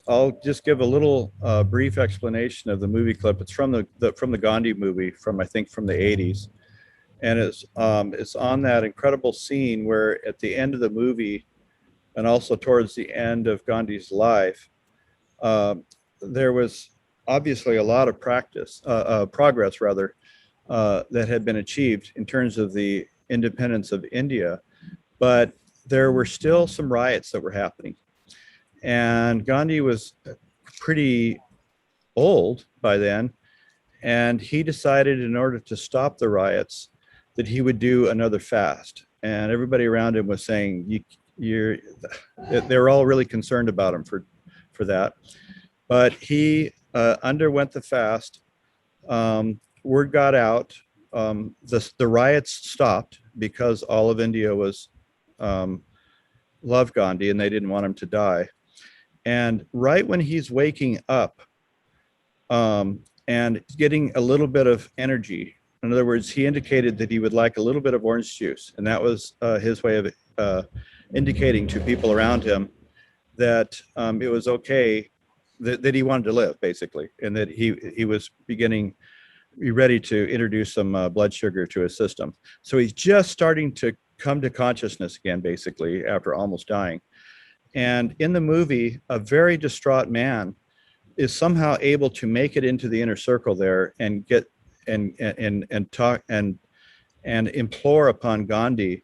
I'll just give a little brief explanation of the movie clip. It's from the Gandhi movie from, I think, from the 80s. And it's on that incredible scene where at the end of the movie and also towards the end of Gandhi's life, there was obviously a lot of progress rather, that had been achieved in terms of the independence of India, but there were still some riots that were happening. And Gandhi was pretty old by then, and he decided in order to stop the riots that he would do another fast. And everybody around him was saying, they were all really concerned about him for that. But he underwent the fast. Word got out. The riots stopped because all of India loved Gandhi and they didn't want him to die. And right when he's waking up and getting a little bit of energy, in other words, he indicated that he would like a little bit of orange juice, and that was his way of indicating to people around him that it was okay, that he wanted to live, basically, and that he was beginning be ready to introduce some blood sugar to his system. So he's just starting to come to consciousness again, basically, after almost dying. And in the movie, a very distraught man is somehow able to make it into the inner circle there and get and talk and implore upon Gandhi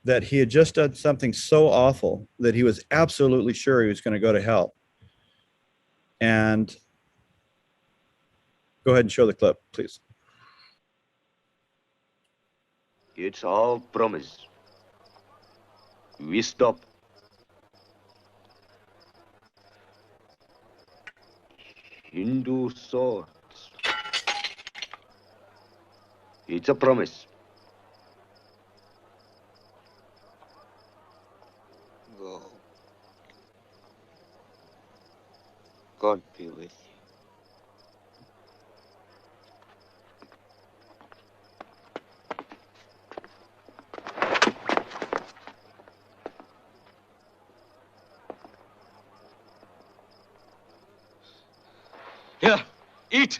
that he had just done something so awful that he was absolutely sure he was going to go to hell. And go ahead and show the clip, please. It's all promise. We stop. Hindu swords. It's a promise. Go. God be with you. Here, eat.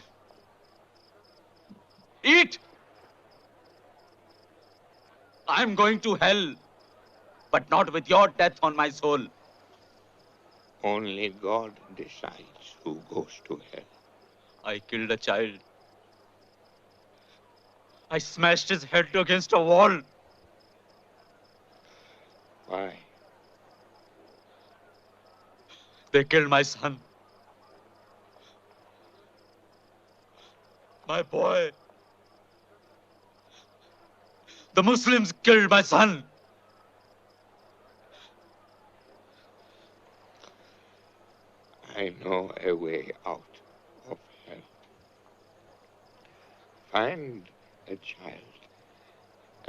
Eat. I'm going to hell, but not with your death on my soul. Only God decides who goes to hell. I killed a child. I smashed his head against a wall. Why? They killed my son. My boy. The Muslims killed my son. I know a way out of hell. Find a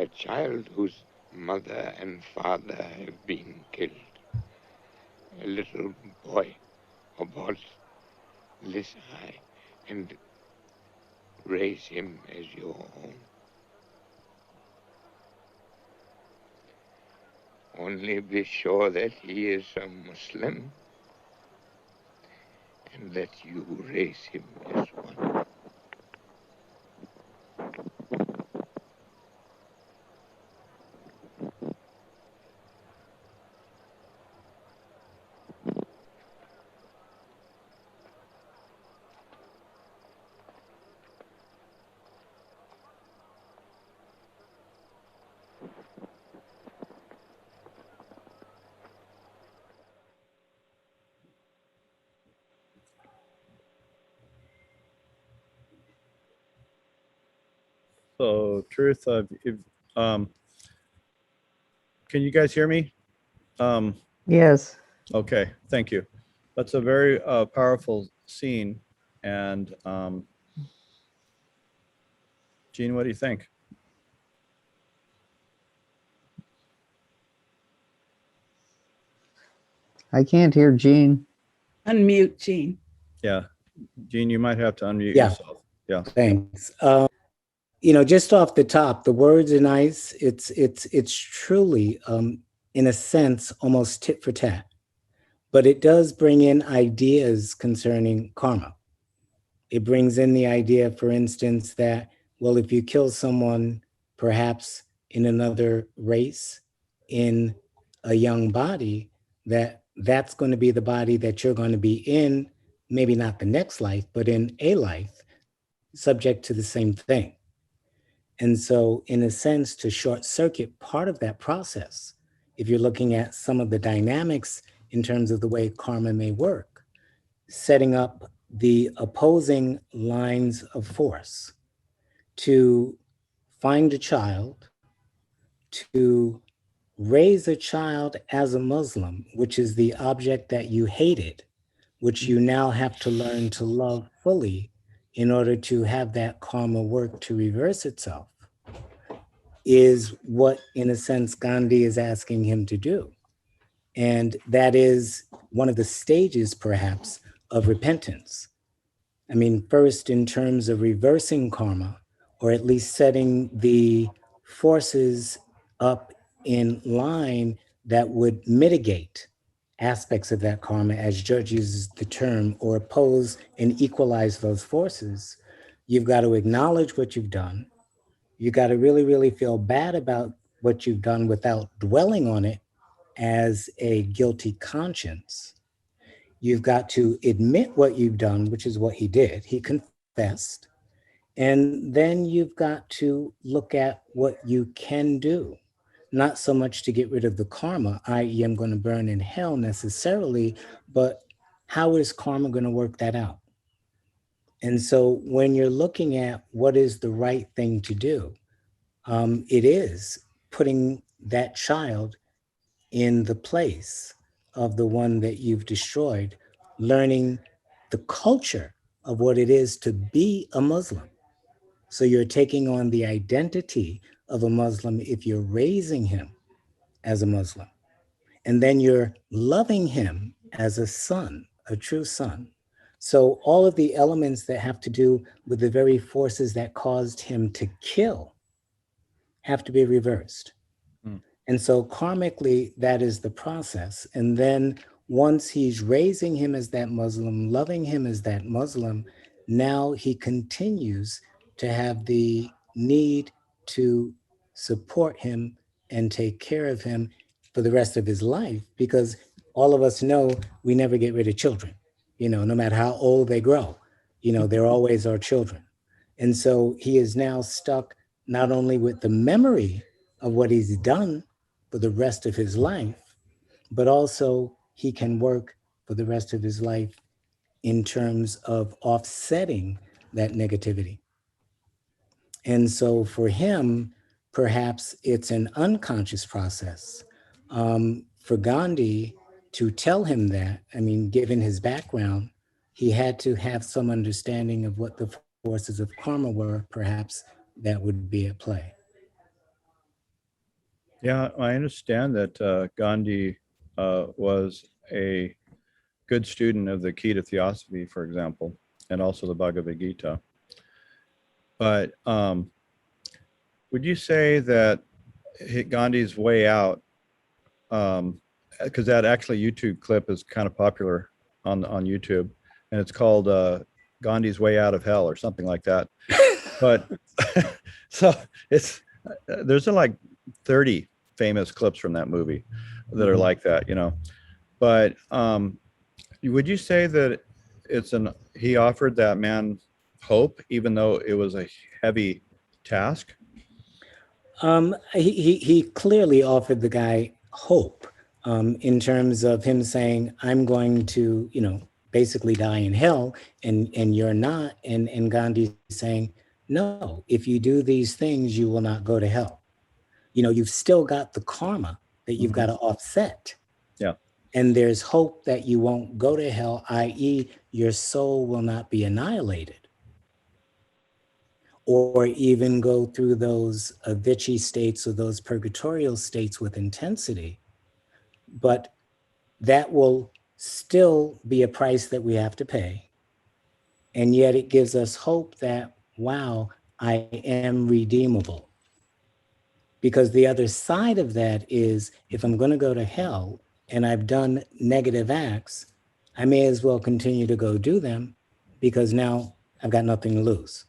child whose mother and father have been killed. A little boy about this high, and raise him as your own. Only be sure that he is a Muslim and that you raise him as one. So, Truth, can you guys hear me? Yes. Okay, thank you. That's a very powerful scene. And Gene, what do you think? I can't hear Gene. Unmute, Gene. Yeah, Gene, you might have to unmute Yeah. yourself. Yeah. Thanks. You know, just off the top, the words are nice. It's truly, in a sense, almost tit for tat. But it does bring in ideas concerning karma. It brings in the idea, for instance, that, well, if you kill someone, perhaps in another race, in a young body, that's going to be the body that you're going to be in, maybe not the next life, but in a life, subject to the same thing. And so, in a sense, to short circuit part of that process, if you're looking at some of the dynamics in terms of the way karma may work, setting up the opposing lines of force to find a child, to raise a child as a Muslim, which is the object that you hated, which you now have to learn to love fully in order to have that karma work to reverse itself, is what, in a sense, Gandhi is asking him to do. And that is one of the stages, perhaps, of repentance. I mean, first, in terms of reversing karma, or at least setting the forces up in line that would mitigate aspects of that karma, as George uses the term, or oppose and equalize those forces. You've got to acknowledge what you've done. You got to really, really feel bad about what you've done without dwelling on it as a guilty conscience. You've got to admit what you've done, which is what he did. He confessed. And then you've got to look at what you can do, not so much to get rid of the karma, i.e., I'm going to burn in hell necessarily, but how is karma going to work that out? And so when you're looking at what is the right thing to do, it is putting that child in the place of the one that you've destroyed, learning the culture of what it is to be a Muslim. So you're taking on the identity of a Muslim if you're raising him as a Muslim. And then you're loving him as a son, a true son. So all of the elements that have to do with the very forces that caused him to kill have to be reversed. And so karmically, that is the process. And then once he's raising him as that Muslim, loving him as that Muslim, now he continues to have the need to support him and take care of him for the rest of his life, because all of us know we never get rid of children, no matter how old they grow, they're always our children. And so he is now stuck not only with the memory of what he's done for the rest of his life, but also he can work for the rest of his life in terms of offsetting that negativity. And so for him, perhaps it's an unconscious process. For Gandhi to tell him that, I mean, given his background, he had to have some understanding of what the forces of karma were, perhaps, that would be at play. Yeah, I understand that Gandhi was a good student of the Gita Theosophy, for example, and also the Bhagavad Gita. But would you say that Gandhi's way out, because that actually YouTube clip is kind of popular on YouTube, and it's called Gandhi's Way Out of Hell or something like that. But so there's like 30 famous clips from that movie that are like that, But would you say that he offered that man hope, even though it was a heavy task? He clearly offered the guy hope in terms of him saying, I'm going to, basically die in hell, and you're not. And Gandhi saying, no, if you do these things, you will not go to hell. You've still got the karma that you've got to offset. Yeah. And there's hope that you won't go to hell, i.e., your soul will not be annihilated, or even go through those avicii states or those purgatorial states with intensity. But that will still be a price that we have to pay. And yet it gives us hope that, wow, I am redeemable. Because the other side of that is, if I'm going to go to hell, and I've done negative acts, I may as well continue to go do them because now I've got nothing to lose.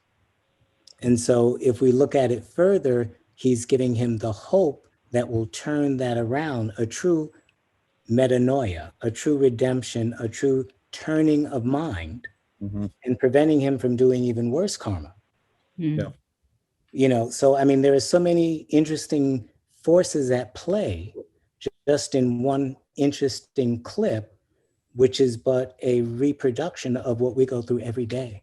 And so if we look at it further, he's giving him the hope that will turn that around, a true metanoia, a true redemption, a true turning of mind, and preventing him from doing even worse karma. Yeah. You know, so I mean, there are so many interesting forces at play just in one interesting clip, which is but a reproduction of what we go through every day.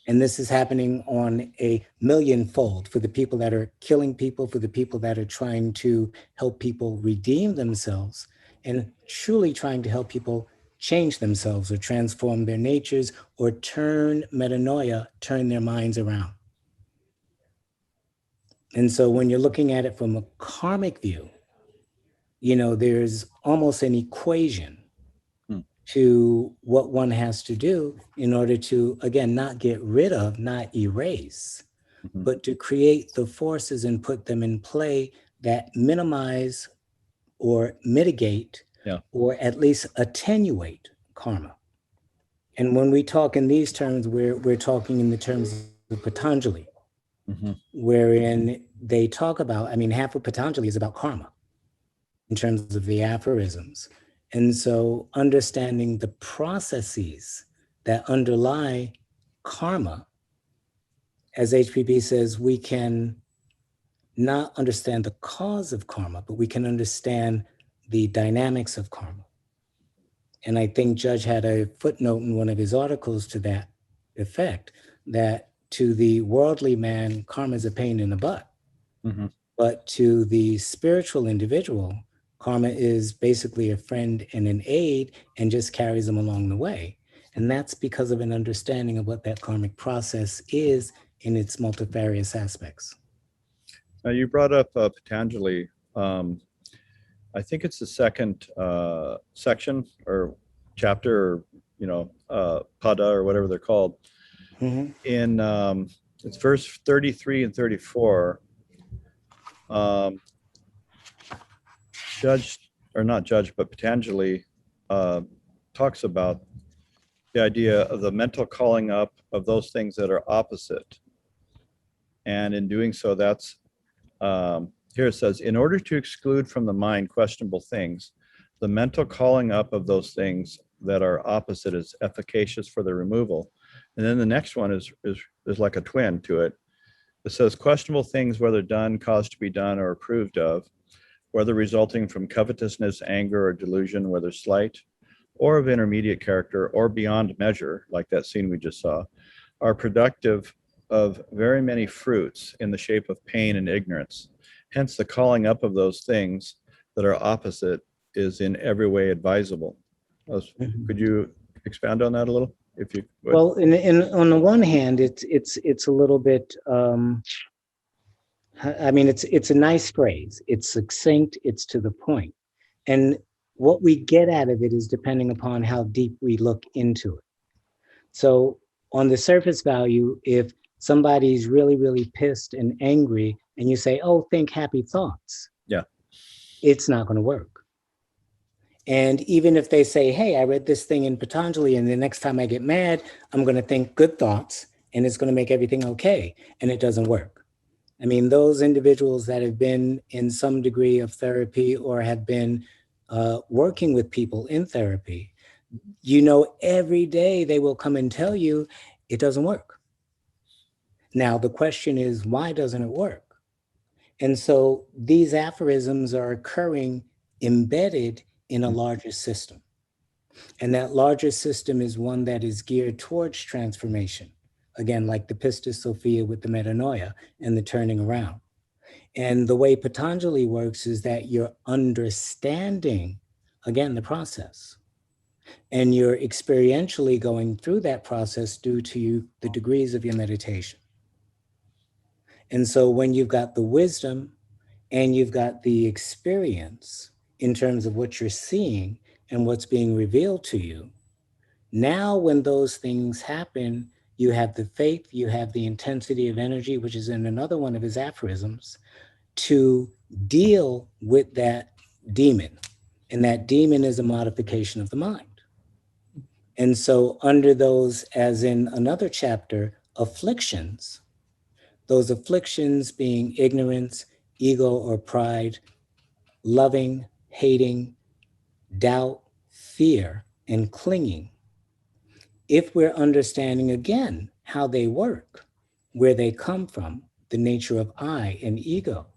And this is happening on a millionfold for the people that are killing people, for the people that are trying to help people redeem themselves, and truly trying to help people change themselves or transform their natures or turn metanoia, turn their minds around. And so when you're looking at it from a karmic view, you know, there's almost an equation to what one has to do in order to, again, not get rid of, not erase, but to create the forces and put them in play that minimize or mitigate or at least attenuate karma. And when we talk in these terms, we're talking in the terms of Patanjali, wherein they talk about, I mean, half of Patanjali is about karma in terms of the aphorisms. And so understanding the processes that underlie karma, as HPB says, we can not understand the cause of karma, but we can understand the dynamics of karma. And I think Judge had a footnote in one of his articles to that effect, that to the worldly man, karma is a pain in the butt. But to the spiritual individual, karma is basically a friend and an aid and just carries them along the way. And that's because of an understanding of what that karmic process is in its multifarious aspects. Now you brought up Patanjali. I think it's the second section or chapter, or, you know, pada or whatever they're called. In it's verse 33 and 34. But Patanjali talks about the idea of the mental calling up of those things that are opposite. And in doing so, that's, here it says, in order to exclude from the mind questionable things, the mental calling up of those things that are opposite is efficacious for the removal. And then the next one is like a twin to it. It says questionable things, whether done, caused to be done, or approved of, whether resulting from covetousness, anger, or delusion, whether slight or of intermediate character or beyond measure, like that scene we just saw, are productive of very many fruits in the shape of pain and ignorance. Hence, the calling up of those things that are opposite is in every way advisable. Could you expound on that a little, if you would? Well, on the one hand, it's a little bit. I mean, it's a nice phrase. It's succinct. It's to the point, and what we get out of it is depending upon how deep we look into it. So, on the surface value, if somebody's really, really pissed and angry, and you say, "Oh, think happy thoughts," it's not going to work. And even if they say, "Hey, I read this thing in Patanjali, and the next time I get mad, I'm going to think good thoughts, and it's going to make everything okay," and it doesn't work. I mean, those individuals that have been in some degree of therapy or have been working with people in therapy, you know, every day they will come and tell you it doesn't work. Now, the question is, why doesn't it work? And so these aphorisms are occurring embedded in a larger system. And that larger system is one that is geared towards transformation. Again, like the Pistis Sophia with the metanoia and the turning around. And the way Patanjali works is that you're understanding, again, the process. And you're experientially going through that process due to the degrees of your meditation. And so when you've got the wisdom and you've got the experience in terms of what you're seeing and what's being revealed to you, now when those things happen, you have the faith, you have the intensity of energy, which is in another one of his aphorisms, to deal with that demon, And that demon is a modification of the mind. And so under those, as in another chapter, afflictions, those afflictions being ignorance, ego or pride, loving, hating, doubt, fear, and clinging. If we're understanding again how they work, where they come from, the nature of I and ego,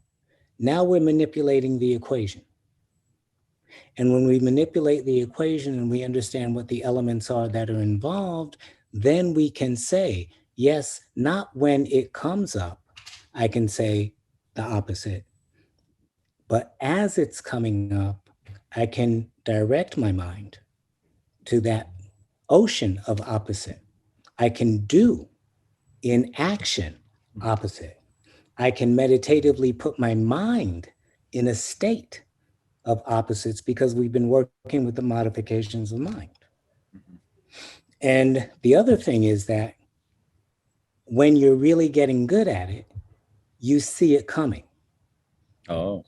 now we're manipulating the equation. And when we manipulate the equation and we understand what the elements are that are involved, then we can say, yes, not when it comes up, I can say the opposite. But as it's coming up, I can direct my mind to that ocean of opposite. I can do in action opposite. I can meditatively put my mind in a state of opposites because we've been working with the modifications of mind. And the other thing is that when you're really getting good at it, you see it coming. Oh.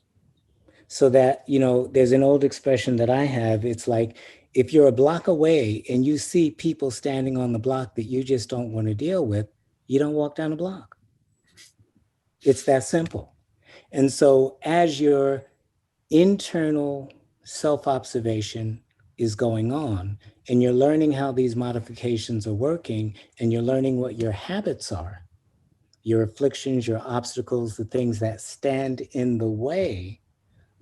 So that, there's an old expression that I have. It's like, if you're a block away and you see people standing on the block that you just don't want to deal with, you don't walk down the block. It's that simple. And so as your internal self-observation is going on and you're learning how these modifications are working and you're learning what your habits are, your afflictions, your obstacles, the things that stand in the way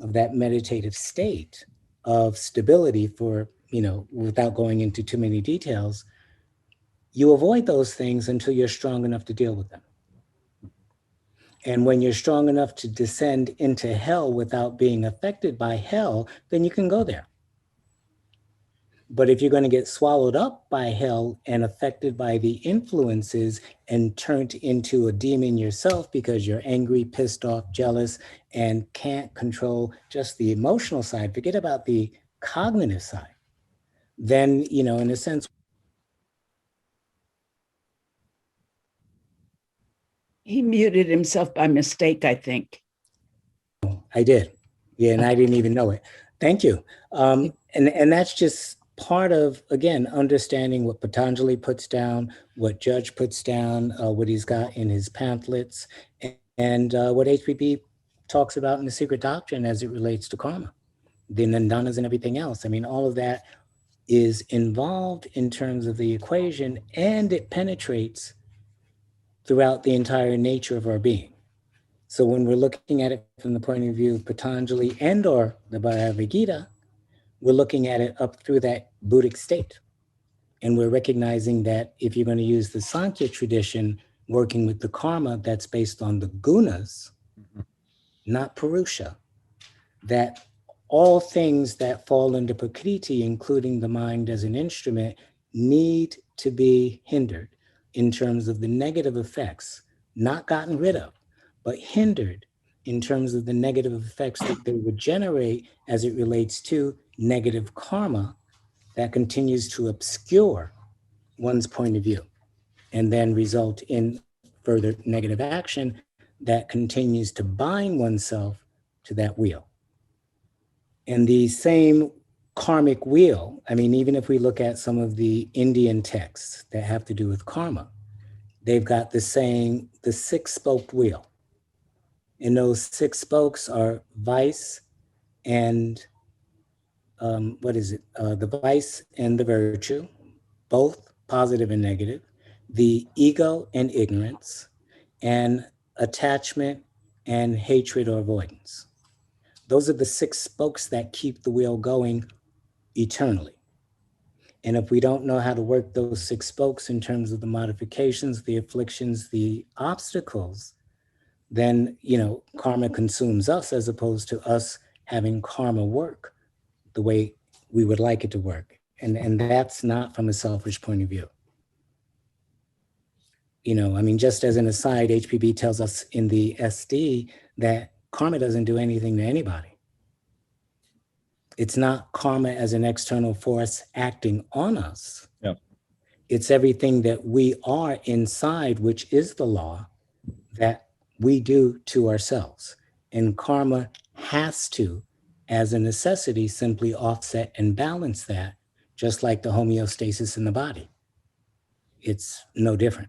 of that meditative state of stability for, without going into too many details, you avoid those things until you're strong enough to deal with them. And when you're strong enough to descend into hell without being affected by hell, then you can go there. But if you're going to get swallowed up by hell and affected by the influences and turned into a demon yourself because you're angry, pissed off, jealous, and can't control just the emotional side, forget about the cognitive side, then, in a sense, He muted himself by mistake, I think. I did. Yeah, and I didn't even know it. Thank you. And that's just part of, again, understanding what Patanjali puts down, what Judge puts down, what he's got in his pamphlets, and what HPB talks about in the Secret Doctrine as it relates to karma, the Nandanas and everything else. I mean, all of that is involved in terms of the equation, and it penetrates throughout the entire nature of our being. So when we're looking at it from the point of view of Patanjali and or the Bhagavad Gita, we're looking at it up through that Buddhic state. And we're recognizing that if you're going to use the Sankhya tradition, working with the karma that's based on the gunas, not Purusha, that all things that fall into Prakriti, including the mind as an instrument, need to be hindered in terms of the negative effects, not gotten rid of, but hindered in terms of the negative effects that they would generate as it relates to negative karma that continues to obscure one's point of view and then result in further negative action that continues to bind oneself to that wheel. And the same karmic wheel, I mean, even if we look at some of the Indian texts that have to do with karma, they've got the saying, the six-spoked wheel. And those six spokes are vice and the vice and the virtue, both positive and negative, the ego and ignorance, and attachment and hatred or avoidance. Those are the six spokes that keep the wheel going eternally. And if we don't know how to work those six spokes in terms of the modifications, the afflictions, the obstacles, then, karma consumes us as opposed to us having karma work the way we would like it to work. And that's not from a selfish point of view. Just as an aside, HPB tells us in the SD that karma doesn't do anything to anybody. It's not karma as an external force acting on us. Yeah. It's everything that we are inside, which is the law, that we do to ourselves. And karma has to as a necessity simply offset and balance that, just like the homeostasis in the body. It's no different.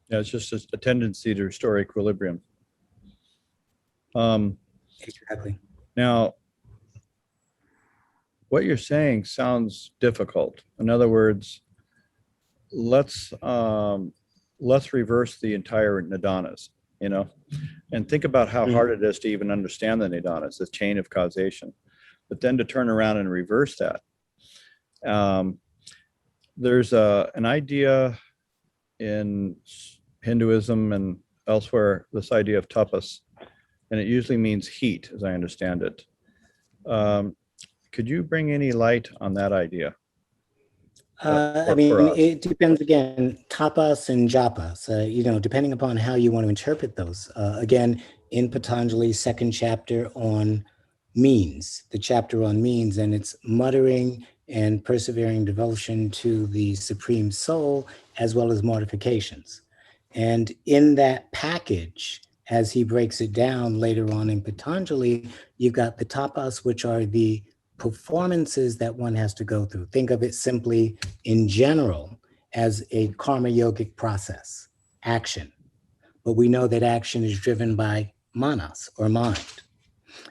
Yeah, it's just a tendency to restore equilibrium. Exactly. Now, what you're saying sounds difficult. In other words, let's reverse the entire nidanas, and think about how hard it is to even understand the nidanas, the chain of causation, but then to turn around and reverse that. There's an idea in Hinduism and elsewhere, this idea of tapas, and it usually means heat, as I understand it. Could you bring any light on that idea? I mean, it depends again, tapas and japas, depending upon how you want to interpret those. Again, in Patanjali's second chapter on means, the chapter on means, and it's muttering and persevering devotion to the Supreme Soul, as well as mortifications. And in that package, as he breaks it down later on in Patanjali, you've got the tapas, which are the performances that one has to go through. Think of it simply in general as a karma yogic process, action. But we know that action is driven by manas, or mind.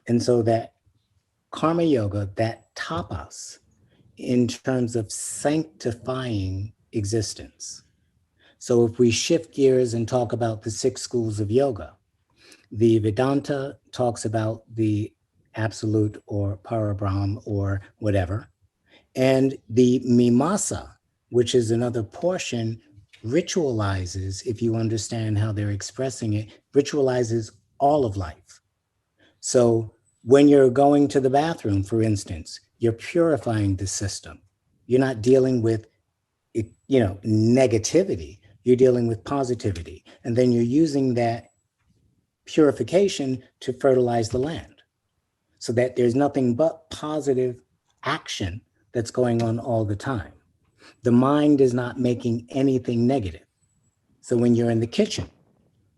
And so that karma yoga, that tapas, in terms of sanctifying existence. So if we shift gears and talk about the 6 schools of yoga, the Vedanta talks about the absolute or Parabrahm or whatever. And the Mimamsa, which is another portion, ritualizes, if you understand how they're expressing it, ritualizes all of life. So when you're going to the bathroom, for instance, you're purifying the system. You're not dealing with, negativity. You're dealing with positivity. And then you're using that purification to fertilize the land so that there's nothing but positive action that's going on all the time. The mind is not making anything negative. So when you're in the kitchen,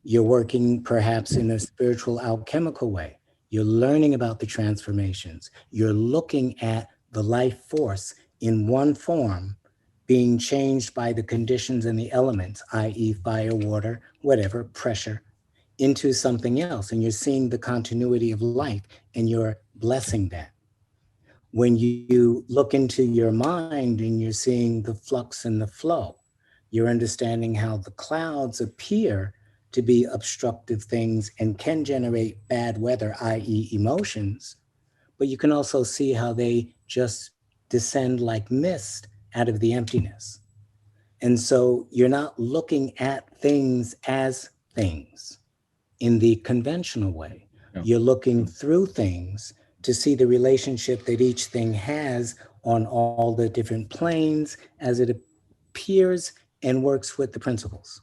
you're working perhaps in a spiritual alchemical way. You're learning about the transformations. You're looking at the life force in one form being changed by the conditions and the elements, i.e. fire, water, whatever, pressure, into something else. And you're seeing the continuity of life and you're blessing that. When you look into your mind and you're seeing the flux and the flow, you're understanding how the clouds appear to be obstructive things and can generate bad weather, i.e. emotions, but you can also see how they just descend like mist out of the emptiness. And so you're not looking at things as things in the conventional way. No. You're looking through things to see the relationship that each thing has on all the different planes as it appears and works with the principles.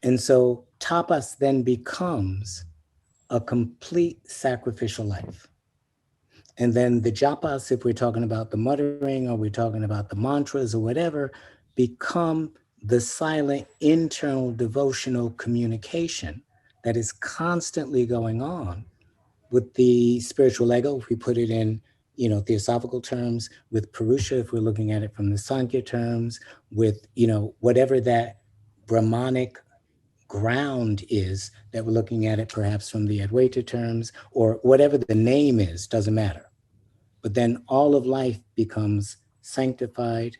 And so tapas then becomes a complete sacrificial life. And then the japas, if we're talking about the muttering or we're talking about the mantras or whatever, become the silent internal devotional communication that is constantly going on with the spiritual ego, if we put it in, theosophical terms, with Purusha, if we're looking at it from the Sankhya terms, with, whatever that Brahmanic ground is that we're looking at it perhaps from the Advaita terms, or whatever the name is, doesn't matter. But then all of life becomes sanctified.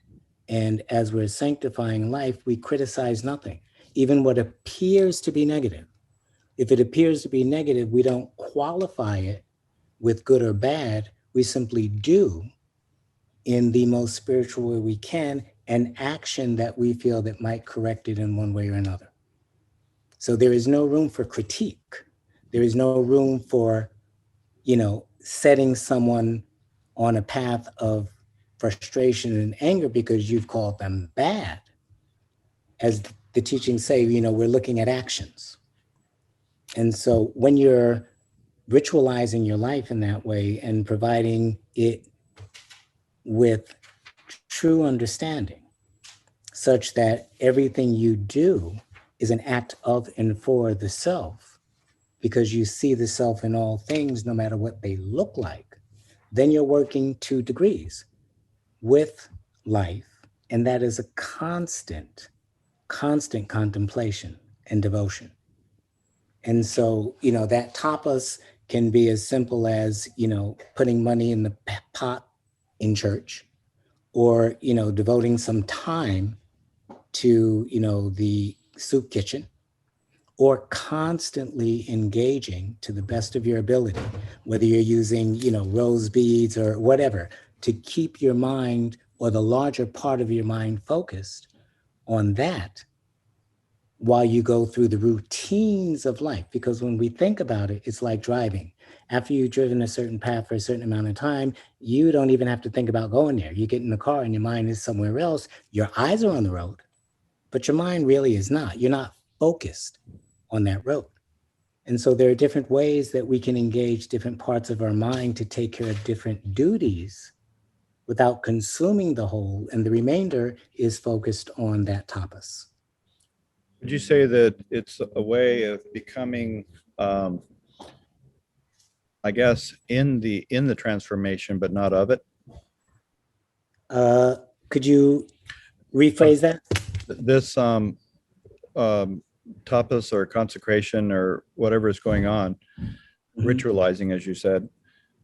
And as we're sanctifying life, we criticize nothing, even what appears to be negative. If it appears to be negative, we don't qualify it with good or bad. We simply do in the most spiritual way we can an action that we feel that might correct it in one way or another. So there is no room for critique. There is no room for, setting someone on a path of frustration and anger because you've called them bad. As the teachings say, we're looking at actions. And so when you're ritualizing your life in that way and providing it with true understanding, such that everything you do is an act of and for the self, because you see the self in all things, no matter what they look like, then you're working 2 degrees with life. And that is a constant contemplation and devotion. And so, that tapas can be as simple as, putting money in the pot in church, or, devoting some time to, the soup kitchen, or constantly engaging to the best of your ability, whether you're using, rose beads or whatever, to keep your mind or the larger part of your mind focused on that while you go through the routines of life. Because when we think about it, it's like driving. After you've driven a certain path for a certain amount of time, you don't even have to think about going there. You get in the car and your mind is somewhere else. Your eyes are on the road, but your mind really is not. You're not focused on that road. And so there are different ways that we can engage different parts of our mind to take care of different duties without consuming the whole. And the remainder is focused on that tapas. Would you say that it's a way of becoming, I guess, in the transformation, but not of it? Could you rephrase that? This tapas or consecration or whatever is going on, ritualizing, as you said,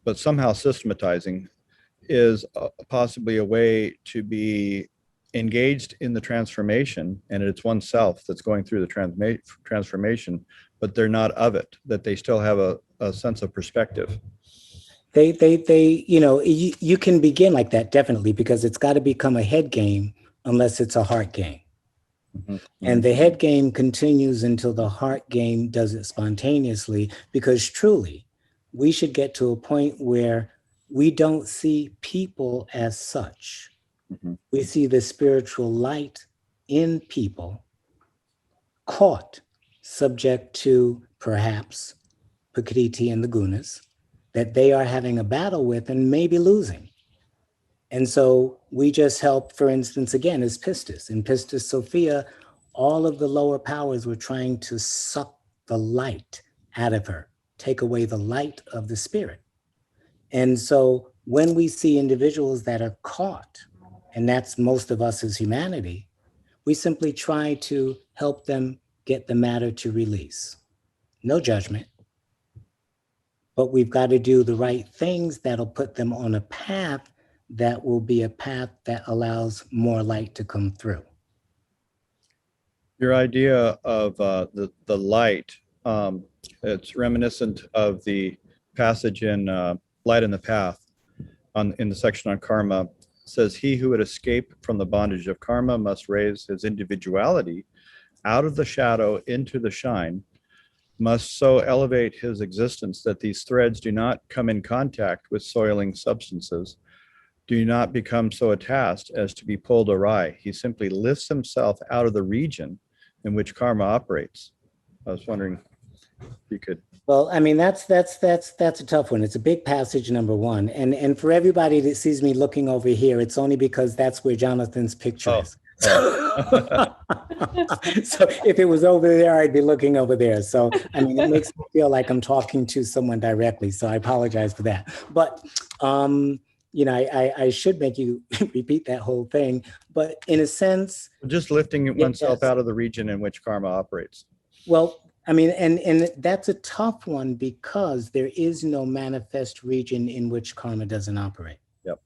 but somehow systematizing, is possibly a way to be engaged in the transformation, and it's oneself that's going through the transformation, but they're not of it, that they still have a sense of perspective. They you can begin like that, definitely, because it's got to become a head game unless it's a heart game. And the head game continues until the heart game does it spontaneously, because truly we should get to a point where we don't see people as such. We see the spiritual light in people, caught, subject to perhaps Prakriti and the gunas, that they are having a battle with and maybe losing. And so we just help, for instance, again, as Pistis. In Pistis Sophia, all of the lower powers were trying to suck the light out of her, take away the light of the spirit. And so when we see individuals that are caught, and that's most of us as humanity, we simply try to help them get the matter to release. No judgment, but we've got to do the right things that'll put them on a path that will be a path that allows more light to come through. Your idea of the light, it's reminiscent of the passage in Light in the Path in the section on karma. It says, he who would escape from the bondage of karma must raise his individuality out of the shadow into the shine, must so elevate his existence that these threads do not come in contact with soiling substances, do not become so attached as to be pulled awry. He simply lifts himself out of the region in which karma operates. I was wondering if you could. Well, I mean, that's a tough one. It's a big passage, number one. And for everybody that sees me looking over here, it's only because that's where Jonathan's picture is. So if it was over there, I'd be looking over there. So, I mean, it makes me feel like I'm talking to someone directly. So I apologize for that. But, I should make you repeat that whole thing. But in a sense, just lifting oneself out of the region in which karma operates. Well, I mean, and that's a tough one, because there is no manifest region in which karma doesn't operate. Yep.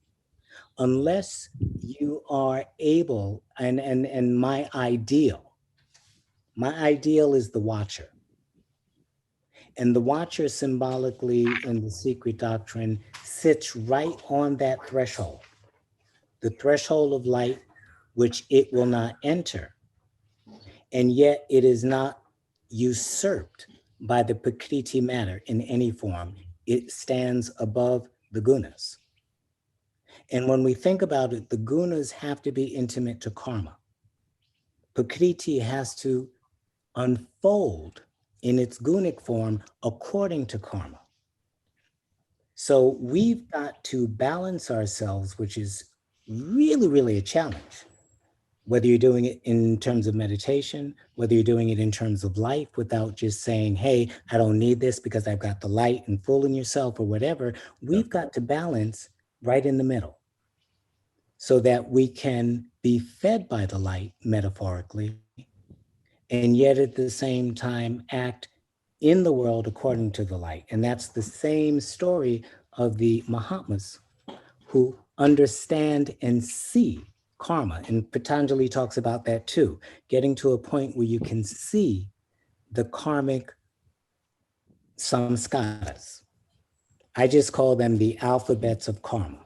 Unless you are able, and my ideal is the watcher. And the watcher symbolically in the secret doctrine sits right on that threshold, the threshold of light, which it will not enter. And yet it is not usurped by the Prakriti matter in any form. It stands above the gunas. And when we think about it, the gunas have to be intimate to karma. Prakriti has to unfold in its gunic form according to karma. So we've got to balance ourselves, which is really, really a challenge, whether you're doing it in terms of meditation, whether you're doing it in terms of life without just saying, hey, I don't need this because I've got the light, and fooling yourself or whatever. We've got to balance right in the middle so that we can be fed by the light metaphorically, and yet at the same time act in the world according to the light. And that's the same story of the Mahatmas who understand and see karma. And Patanjali talks about that too, getting to a point where you can see the karmic samskaras. I just call them the alphabets of karma.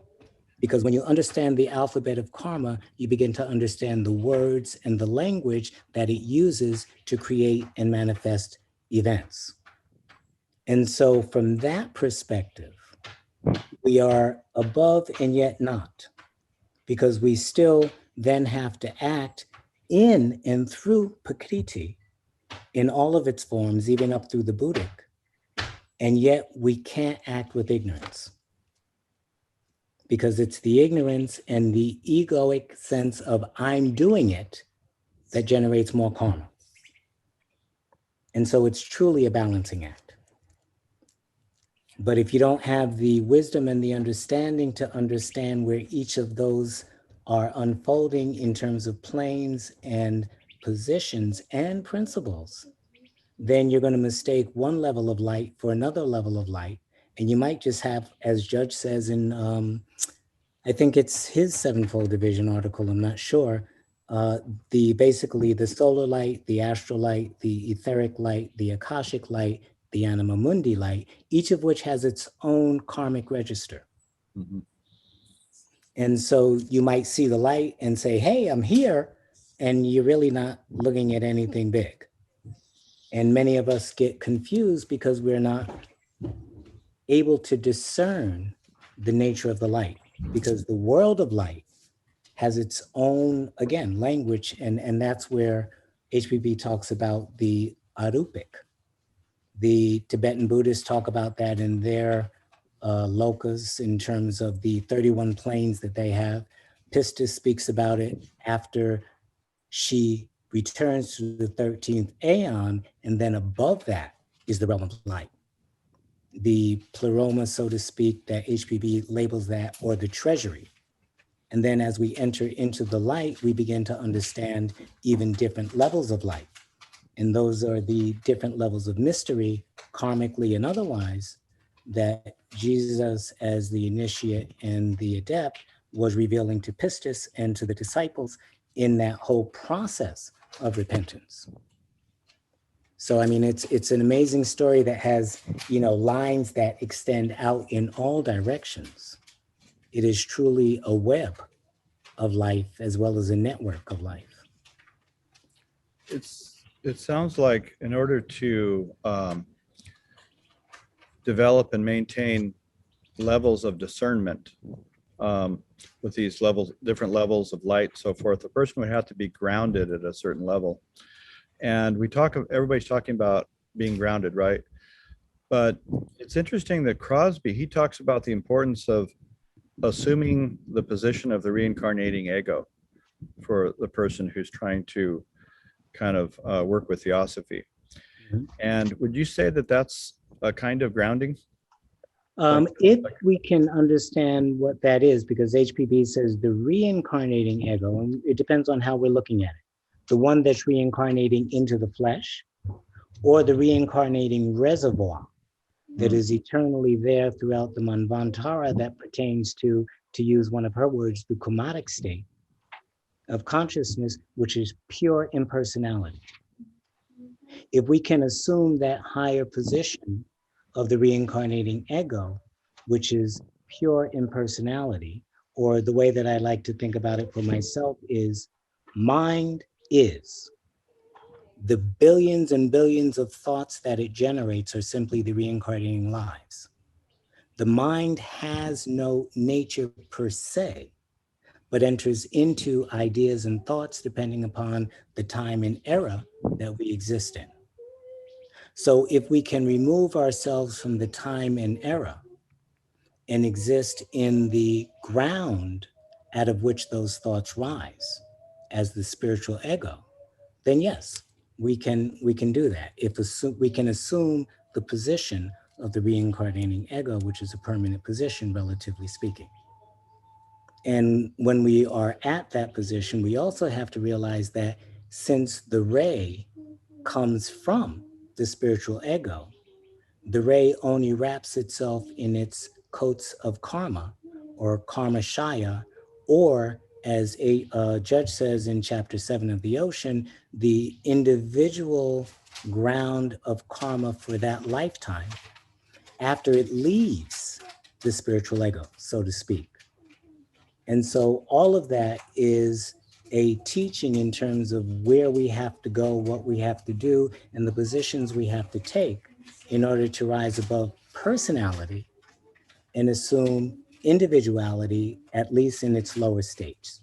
Because when you understand the alphabet of karma, you begin to understand the words and the language that it uses to create and manifest events. And so from that perspective, we are above and yet not, because we still then have to act in and through Prakriti in all of its forms, even up through the Buddhic. And yet we can't act with ignorance, because it's the ignorance and the egoic sense of I'm doing it that generates more karma. And so it's truly a balancing act. But if you don't have the wisdom and the understanding to understand where each of those are unfolding in terms of planes and positions and principles, then you're going to mistake one level of light for another level of light. And you might just have, as Judge says in, I think it's his sevenfold division article, I'm not sure, basically the solar light, the astral light, the etheric light, the akashic light, the anima mundi light, each of which has its own karmic register. Mm-hmm. And so you might see the light and say, hey, I'm here, and you're really not looking at anything big. And many of us get confused because we're not able to discern the nature of the light, because the world of light has its own, again, language. And that's where HPB talks about the arupic. The Tibetan Buddhists talk about that in their lokas in terms of the 31 planes that they have. Pistis speaks about it after she returns to the 13th aeon, and then above that is the realm of light. The pleroma, so to speak, that HPB labels that, or the treasury. And then as we enter into the light, we begin to understand even different levels of light. And those are the different levels of mystery, karmically and otherwise, that Jesus, as the initiate and the adept, was revealing to Pistis and to the disciples in that whole process of repentance. So, I mean, it's an amazing story that has, lines that extend out in all directions. It is truly a web of life as well as a network of life. It sounds like in order to develop and maintain levels of discernment with these levels, different levels of light, so forth, the person would have to be grounded at a certain level. And everybody's talking about being grounded, right? But it's interesting that Crosby, he talks about the importance of assuming the position of the reincarnating ego for the person who's trying to kind of work with theosophy. Mm-hmm. And would you say that that's a kind of grounding? If we can understand what that is, because HPB says the reincarnating ego, and it depends on how we're looking at it. The one that's reincarnating into the flesh, or the reincarnating reservoir that is eternally there throughout the Manvantara that pertains to use one of her words, the Kumaric state of consciousness, which is pure impersonality. If we can assume that higher position of the reincarnating ego, which is pure impersonality, or the way that I like to think about it for myself is mind is. The billions and billions of thoughts that it generates are simply the reincarnating lives. The mind has no nature per se, but enters into ideas and thoughts depending upon the time and era that we exist in. So if we can remove ourselves from the time and era and exist in the ground out of which those thoughts rise, as the spiritual ego, then yes, we can do that. If we can assume the position of the reincarnating ego, which is a permanent position, relatively speaking. And when we are at that position, we also have to realize that since the ray comes from the spiritual ego, the ray only wraps itself in its coats of karma or karma shaya, or as a judge says in chapter 7 of the ocean, the individual ground of karma for that lifetime after it leaves the spiritual ego, so to speak. And so all of that is a teaching in terms of where we have to go, what we have to do, and the positions we have to take in order to rise above personality and assume individuality, at least in its lower stages.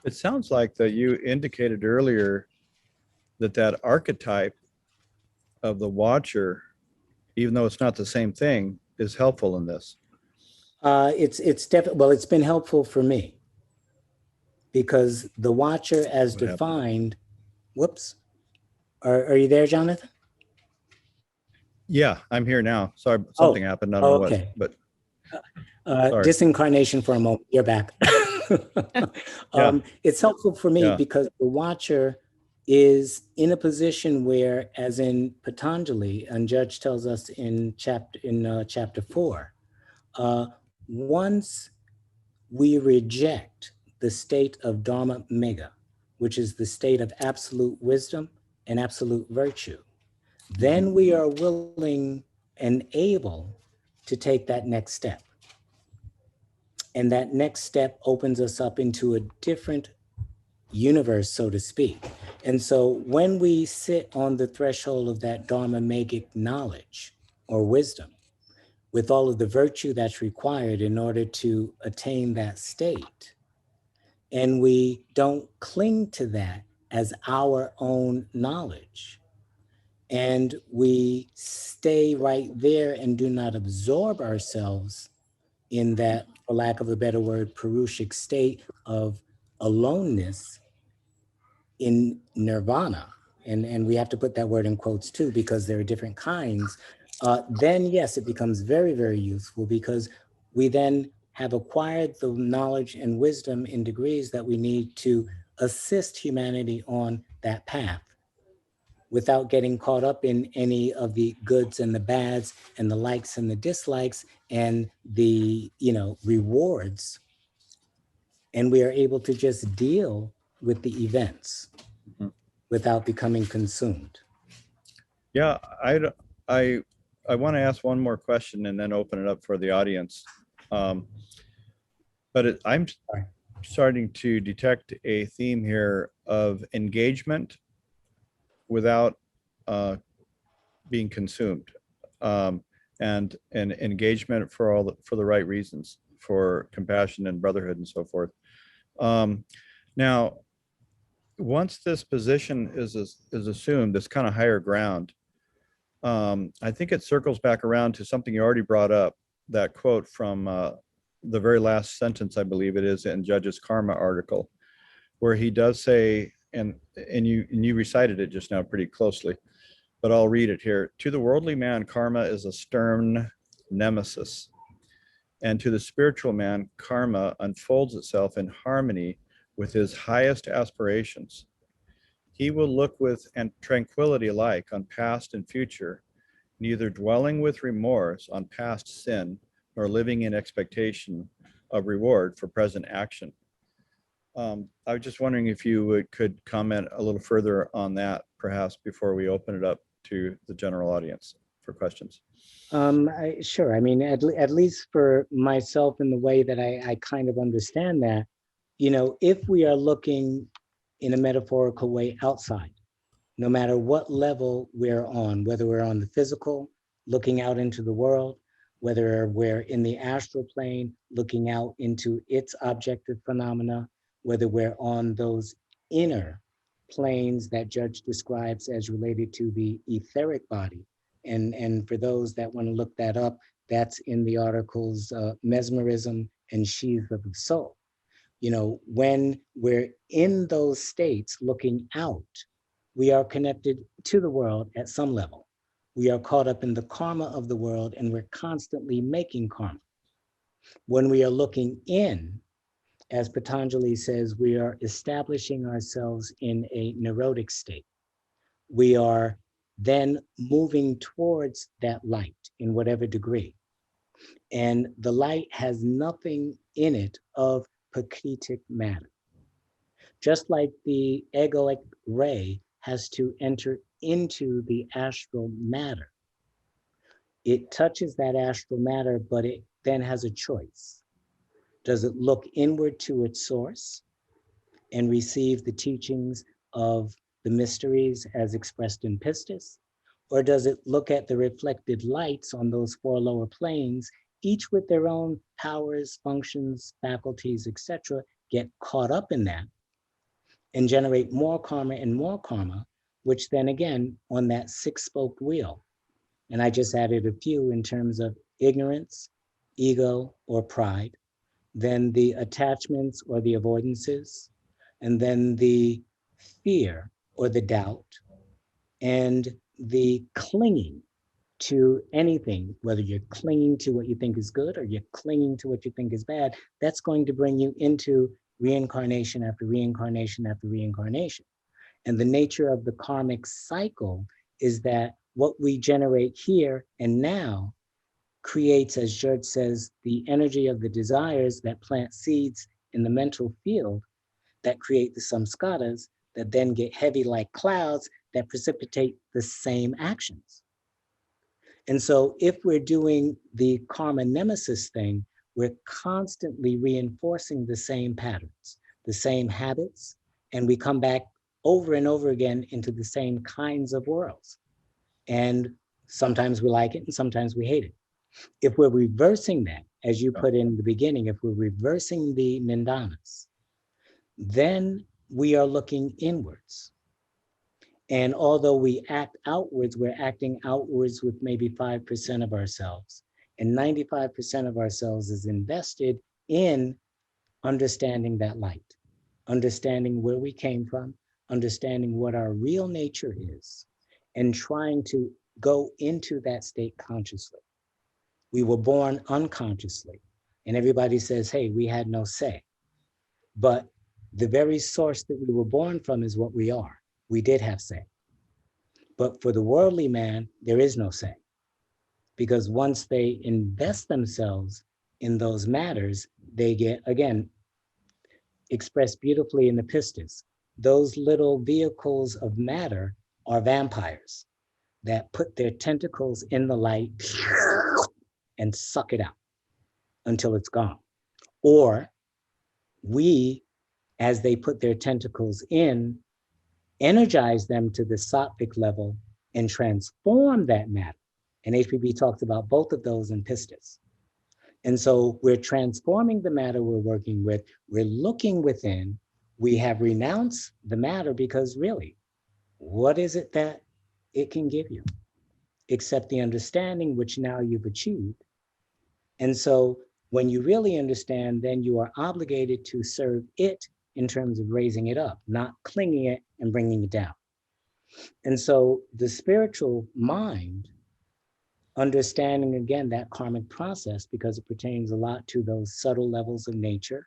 It sounds like that you indicated earlier that archetype of the watcher, even though it's not the same thing, is helpful in this. It's definitely, well, it's been helpful for me because the watcher as defined, whoops, are you there, Jonathan? Yeah, I'm here now. Sorry, something happened. I don't know okay. what, but disincarnation for a moment. You're back. It's helpful for me because the watcher is in a position where, as in Patanjali, and Judge tells us in chapter 4, once we reject the state of Dharma Mega, which is the state of absolute wisdom and absolute virtue, then we are willing and able to take that next step. And that next step opens us up into a different universe, so to speak. And so when we sit on the threshold of that Dharma-magic knowledge or wisdom, with all of the virtue that's required in order to attain that state, and we don't cling to that as our own knowledge, and we stay right there and do not absorb ourselves in that, for lack of a better word, Purushic state of aloneness in nirvana, and we have to put that word in quotes too, because there are different kinds, then yes, it becomes very, very useful because we then have acquired the knowledge and wisdom in degrees that we need to assist humanity on that path without getting caught up in any of the goods and the bads and the likes and the dislikes and the, rewards. And we are able to just deal with the events without becoming consumed. Yeah, I want to ask one more question and then open it up for the audience. But I'm starting to detect a theme here of engagement without being consumed, and engagement for the right reasons, for compassion and brotherhood and so forth. Now, once this position is assumed, this kind of higher ground, I think it circles back around to something you already brought up, that quote from the very last sentence, I believe it is, in Judge's Karma article, where he does say, and you recited it just now pretty closely, but I'll read it here. To the worldly man, karma is a stern nemesis. And to the spiritual man, karma unfolds itself in harmony with his highest aspirations. He will look with tranquility alike on past and future, neither dwelling with remorse on past sin, nor living in expectation of reward for present action. I was just wondering if you could comment a little further on that, perhaps, before we open it up to the general audience for questions. Sure. I mean, at least for myself, in the way that I kind of understand that, if we are looking in a metaphorical way outside, no matter what level we're on, whether we're on the physical, looking out into the world, whether we're in the astral plane, looking out into its objective phenomena, whether we're on those inner planes that Judge describes as related to the etheric body. And for those that want to look that up, that's in the articles Mesmerism and Sheath of the Soul. when we're in those states looking out, we are connected to the world at some level. We are caught up in the karma of the world, and we're constantly making karma. When we are looking in, as Patanjali says, we are establishing ourselves in a neurotic state. We are then moving towards that light in whatever degree. And the light has nothing in it of prakritic matter. Just like the egoic ray has to enter into the astral matter. It touches that astral matter, but it then has a choice. Does it look inward to its source and receive the teachings of the mysteries as expressed in pistis? Or does it look at the reflected lights on those four lower planes, each with their own powers, functions, faculties, etc., get caught up in that and generate more karma, which then again, on that six-spoked wheel, and I just added a few in terms of ignorance, ego, or pride, then the attachments or the avoidances, and then the fear or the doubt, and the clinging to anything, whether you're clinging to what you think is good or you're clinging to what you think is bad, that's going to bring you into reincarnation after reincarnation after reincarnation. And the nature of the karmic cycle is that what we generate here and now creates, as George says, the energy of the desires that plant seeds in the mental field that create the samskaras that then get heavy like clouds that precipitate the same actions. And so if we're doing the karma nemesis thing, we're constantly reinforcing the same patterns, the same habits, and we come back over and over again into the same kinds of worlds. And sometimes we like it and sometimes we hate it. If we're reversing that, as you put in the beginning, if we're reversing the nindanas, then we are looking inwards. And although we act outwards, we're acting outwards with maybe 5% of ourselves. And 95% of ourselves is invested in understanding that light, understanding where we came from, understanding what our real nature is, and trying to go into that state consciously. We were born unconsciously, and everybody says, hey, we had no say. But the very source that we were born from is what we are. We did have say. But for the worldly man, there is no say. Because once they invest themselves in those matters, they get, again, expressed beautifully in the pistis. Those little vehicles of matter are vampires that put their tentacles in the light and suck it out until it's gone. Or we, as they put their tentacles in, energize them to the sattvic level and transform that matter. And HPB talks about both of those in pistis. And so we're transforming the matter we're working with, we're looking within, we have renounced the matter because really, what is it that it can give you? Except the understanding which now you've achieved. And so when you really understand, then you are obligated to serve it in terms of raising it up, not clinging it and bringing it down. And so the spiritual mind, understanding again that karmic process, because it pertains a lot to those subtle levels of nature,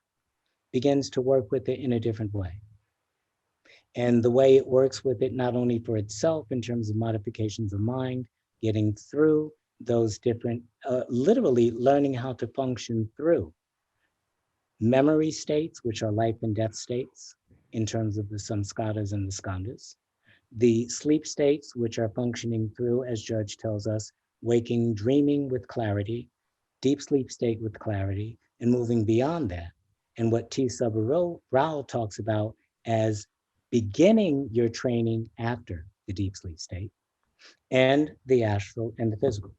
begins to work with it in a different way. And the way it works with it, not only for itself in terms of modifications of mind, getting through those different, literally learning how to function through memory states, which are life and death states in terms of the samskaras and the skandhas, the sleep states, which are functioning through, as Judge tells us, waking, dreaming with clarity, deep sleep state with clarity, and moving beyond that. And what T. Rao talks about as beginning your training after the deep sleep state, and the astral and the physical.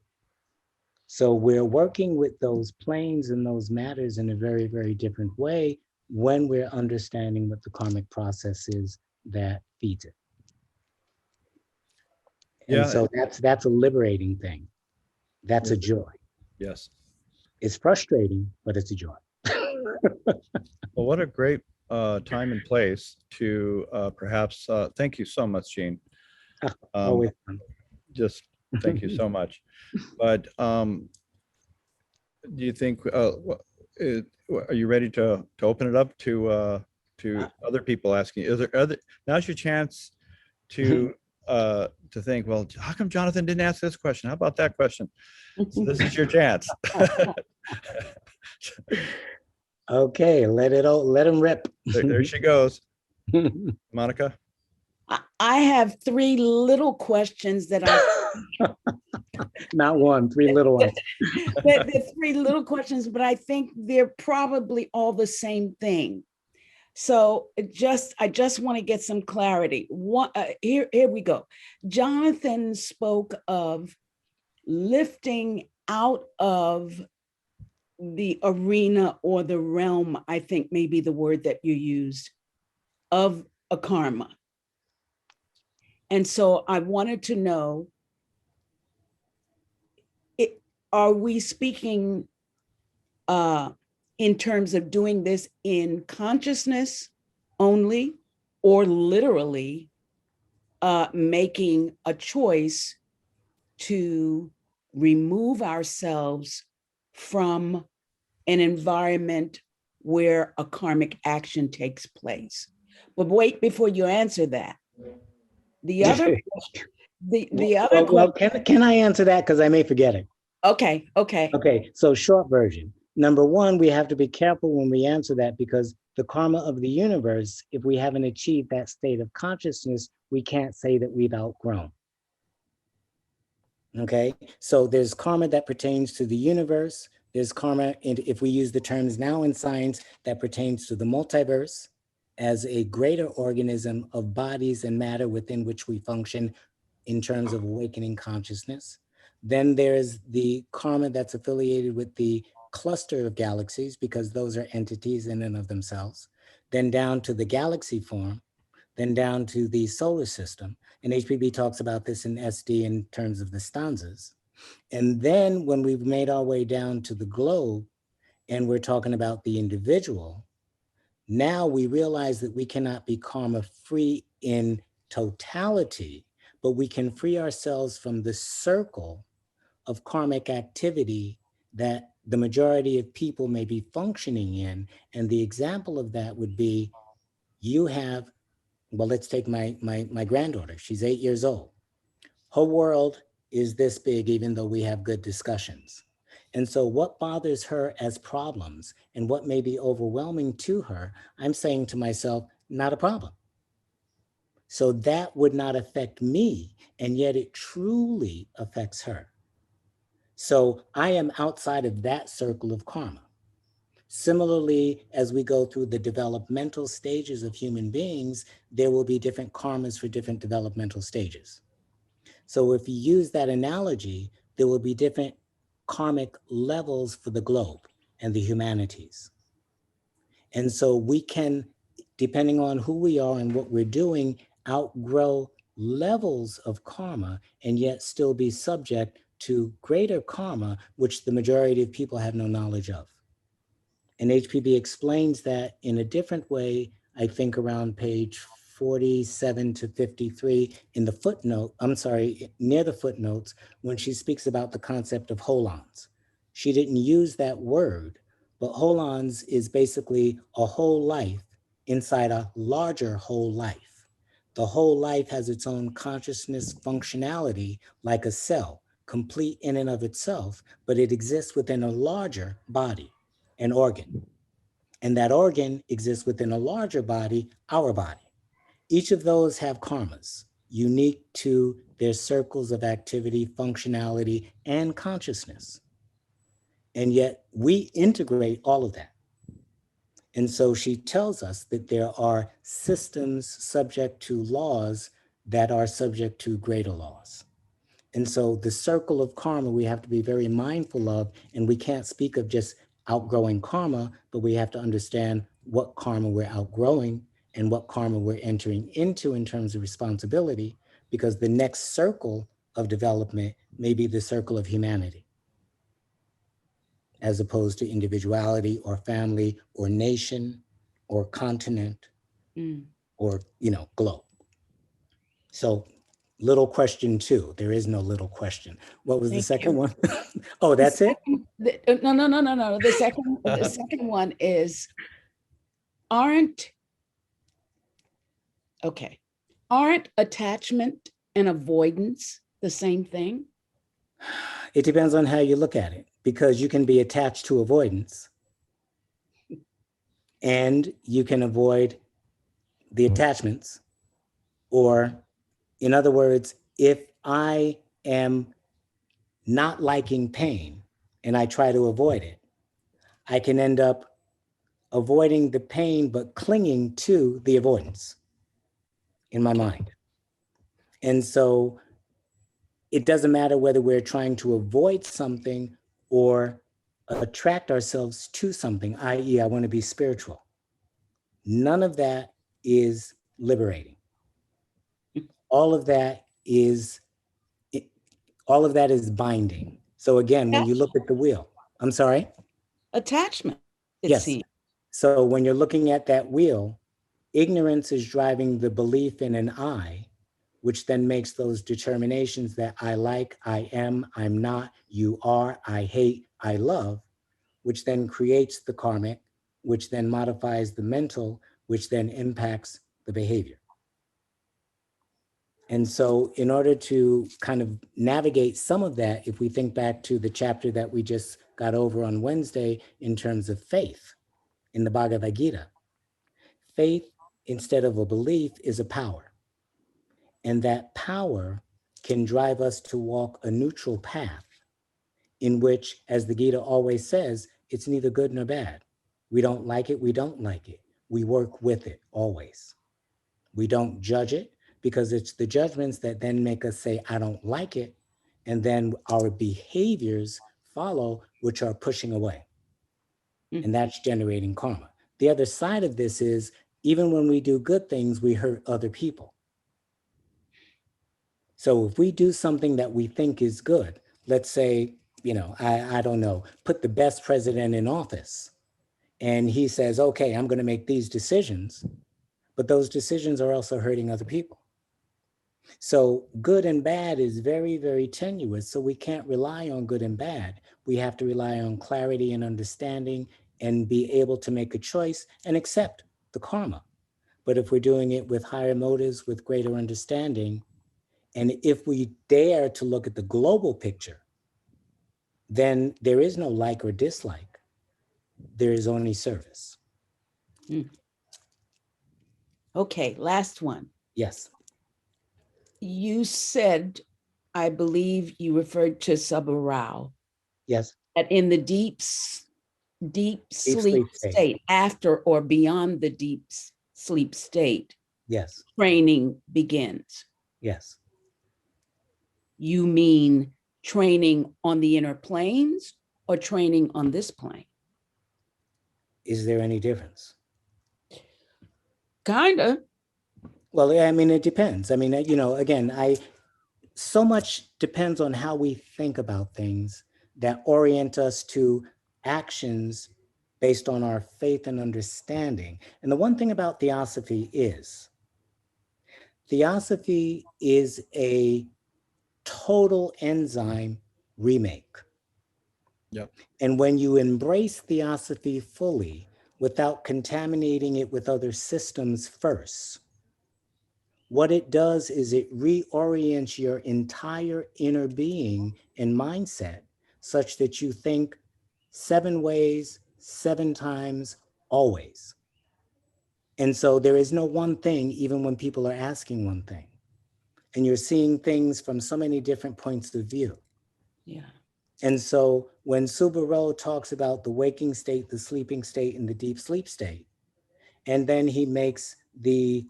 So we're working with those planes and those matters in a very, very different way when we're understanding what the karmic process is that feeds it. And so that's a liberating thing. That's a joy. Yes. It's frustrating, but it's a joy. Well, what a great time and place to perhaps, thank you so much, Gene. Always fun. Just thank you so much. But do you think, are you ready to open it up to other people asking? Is there other, now's your chance to think, well, how come Jonathan didn't ask this question? How about that question? So this is your chance. Okay, let him rip. There she goes. Monica? I have three little questions that I Not one, three little ones. they're three little questions, but I think they're probably all the same thing. So I just want to get some clarity. Here we go. Jonathan spoke of lifting out of the arena or the realm, I think maybe the word that you used, of a karma. And so I wanted to know, are we speaking in terms of doing this in consciousness only, or literally making a choice to remove ourselves from an environment where a karmic action takes place? But wait, before you answer that, the other well, can I answer that? Because I may forget it. Okay. Okay, so short version. Number one, we have to be careful when we answer that, because the karma of the universe, if we haven't achieved that state of consciousness, we can't say that we've outgrown. Okay, so there's karma that pertains to the universe. There's karma, and if we use the terms now in science, that pertains to the multiverse as a greater organism of bodies and matter within which we function in terms of awakening consciousness. Then there's the karma that's affiliated with the cluster of galaxies, because those are entities in and of themselves. Then down to the galaxy form, then down to the solar system. And HPB talks about this in SD in terms of the stanzas. And then when we've made our way down to the globe and we're talking about the individual, now we realize that we cannot be karma free in totality, but we can free ourselves from the circle of karmic activity that the majority of people may be functioning in. And the example of that would be, you have, well, let's take my granddaughter. She's 8 years old. Her world is this big, even though we have good discussions. And so what bothers her as problems and what may be overwhelming to her, I'm saying to myself, not a problem. So that would not affect me, and yet it truly affects her. So I am outside of that circle of karma. Similarly, as we go through the developmental stages of human beings, there will be different karmas for different developmental stages. So if you use that analogy, there will be different karmic levels for the globe and the humanities. And so we can, depending on who we are and what we're doing, outgrow levels of karma and yet still be subject to greater karma, which the majority of people have no knowledge of. And HPB explains that in a different way, I think around page 47 to 53 in the footnote, I'm sorry, near the footnotes, when she speaks about the concept of holons. She didn't use that word, but holons is basically a whole life inside a larger whole life. The whole life has its own consciousness functionality like a cell, complete in and of itself, but it exists within a larger body, an organ. And that organ exists within a larger body, our body. Each of those have karmas unique to their circles of activity, functionality, and consciousness. And yet we integrate all of that. And so she tells us that there are systems subject to laws that are subject to greater laws. And so the circle of karma we have to be very mindful of, and we can't speak of just outgrowing karma, but we have to understand what karma we're outgrowing and what karma we're entering into in terms of responsibility, because the next circle of development may be the circle of humanity as opposed to individuality or family or nation or continent or, globe. So little question 2, there is no little question. What was the second one? Oh, that's it? No. The second one is, aren't attachment and avoidance the same thing? It depends on how you look at it, because you can be attached to avoidance and you can avoid the attachments. Or in other words, if I am not liking pain and I try to avoid it, I can end up avoiding the pain, but clinging to the avoidance in my mind. And so it doesn't matter whether we're trying to avoid something or attract ourselves to something, i.e., I want to be spiritual. None of that is liberating. All of that is binding. So again, when you look at the wheel, I'm sorry? Attachment, it Yes. seems. So when you're looking at that wheel, ignorance is driving the belief in an I, which then makes those determinations that I like, I am, I'm not, you are, I hate, I love, which then creates the karmic, which then modifies the mental, which then impacts the behavior. And so in order to kind of navigate some of that, if we think back to the chapter that we just got over on Wednesday in terms of faith in the Bhagavad Gita, faith instead of a belief is a power. And that power can drive us to walk a neutral path in which, as the Gita always says, it's neither good nor bad. We don't like it, we don't like it. We work with it always. We don't judge it, because it's the judgments that then make us say, I don't like it. And then our behaviors follow, which are pushing away. And that's generating karma. The other side of this is, even when we do good things, we hurt other people. So if we do something that we think is good, let's say, I don't know, put the best president in office, and he says, okay, I'm going to make these decisions, but those decisions are also hurting other people. So good and bad is very, very tenuous. So we can't rely on good and bad. We have to rely on clarity and understanding and be able to make a choice and accept the karma. But if we're doing it with higher motives, with greater understanding, and if we dare to look at the global picture, then there is no like or dislike. There is only service. Okay, last one. Yes. You said, I believe you referred to Sabarao. Yes. That in the deep sleep state, after or beyond the deep sleep state, yes, training begins. Yes. You mean training on the inner planes or training on this plane? Is there any difference? Kinda. Well, I mean, it depends. I mean, again, so much depends on how we think about things that orient us to actions based on our faith and understanding. And the one thing about theosophy is a total enzyme remake. Yep. And when you embrace theosophy fully without contaminating it with other systems first, what it does is it reorients your entire inner being and mindset such that you think 7 ways, 7 times, always. And so there is no one thing, even when people are asking one thing. And you're seeing things from so many different points of view. Yeah. And so when Subaru talks about the waking state, the sleeping state, and the deep sleep state, and then he makes the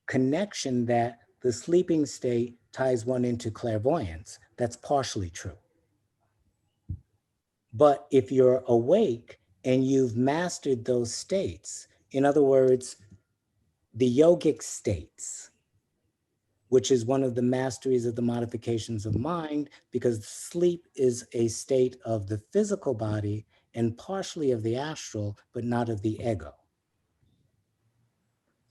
connection that the sleeping state ties one into clairvoyance, that's partially true. But if you're awake and you've mastered those states, in other words, the yogic states, which is one of the masteries of the modifications of mind, because sleep is a state of the physical body and partially of the astral, but not of the ego.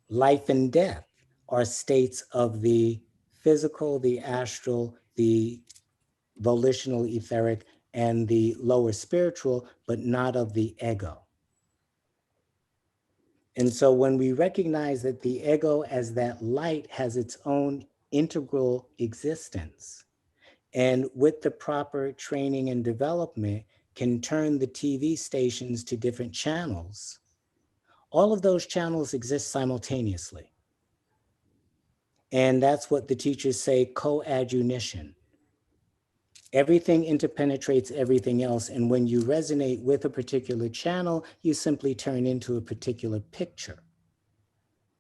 Life and death are states of the physical, the astral, the volitional, etheric, and the lower spiritual, but not of the ego. And so when we recognize that the ego as that light has its own integral existence, and with the proper training and development can turn the TV stations to different channels, all of those channels exist simultaneously. And that's what the teachers say, coadunition. Everything interpenetrates everything else. And when you resonate with a particular channel, you simply turn into a particular picture.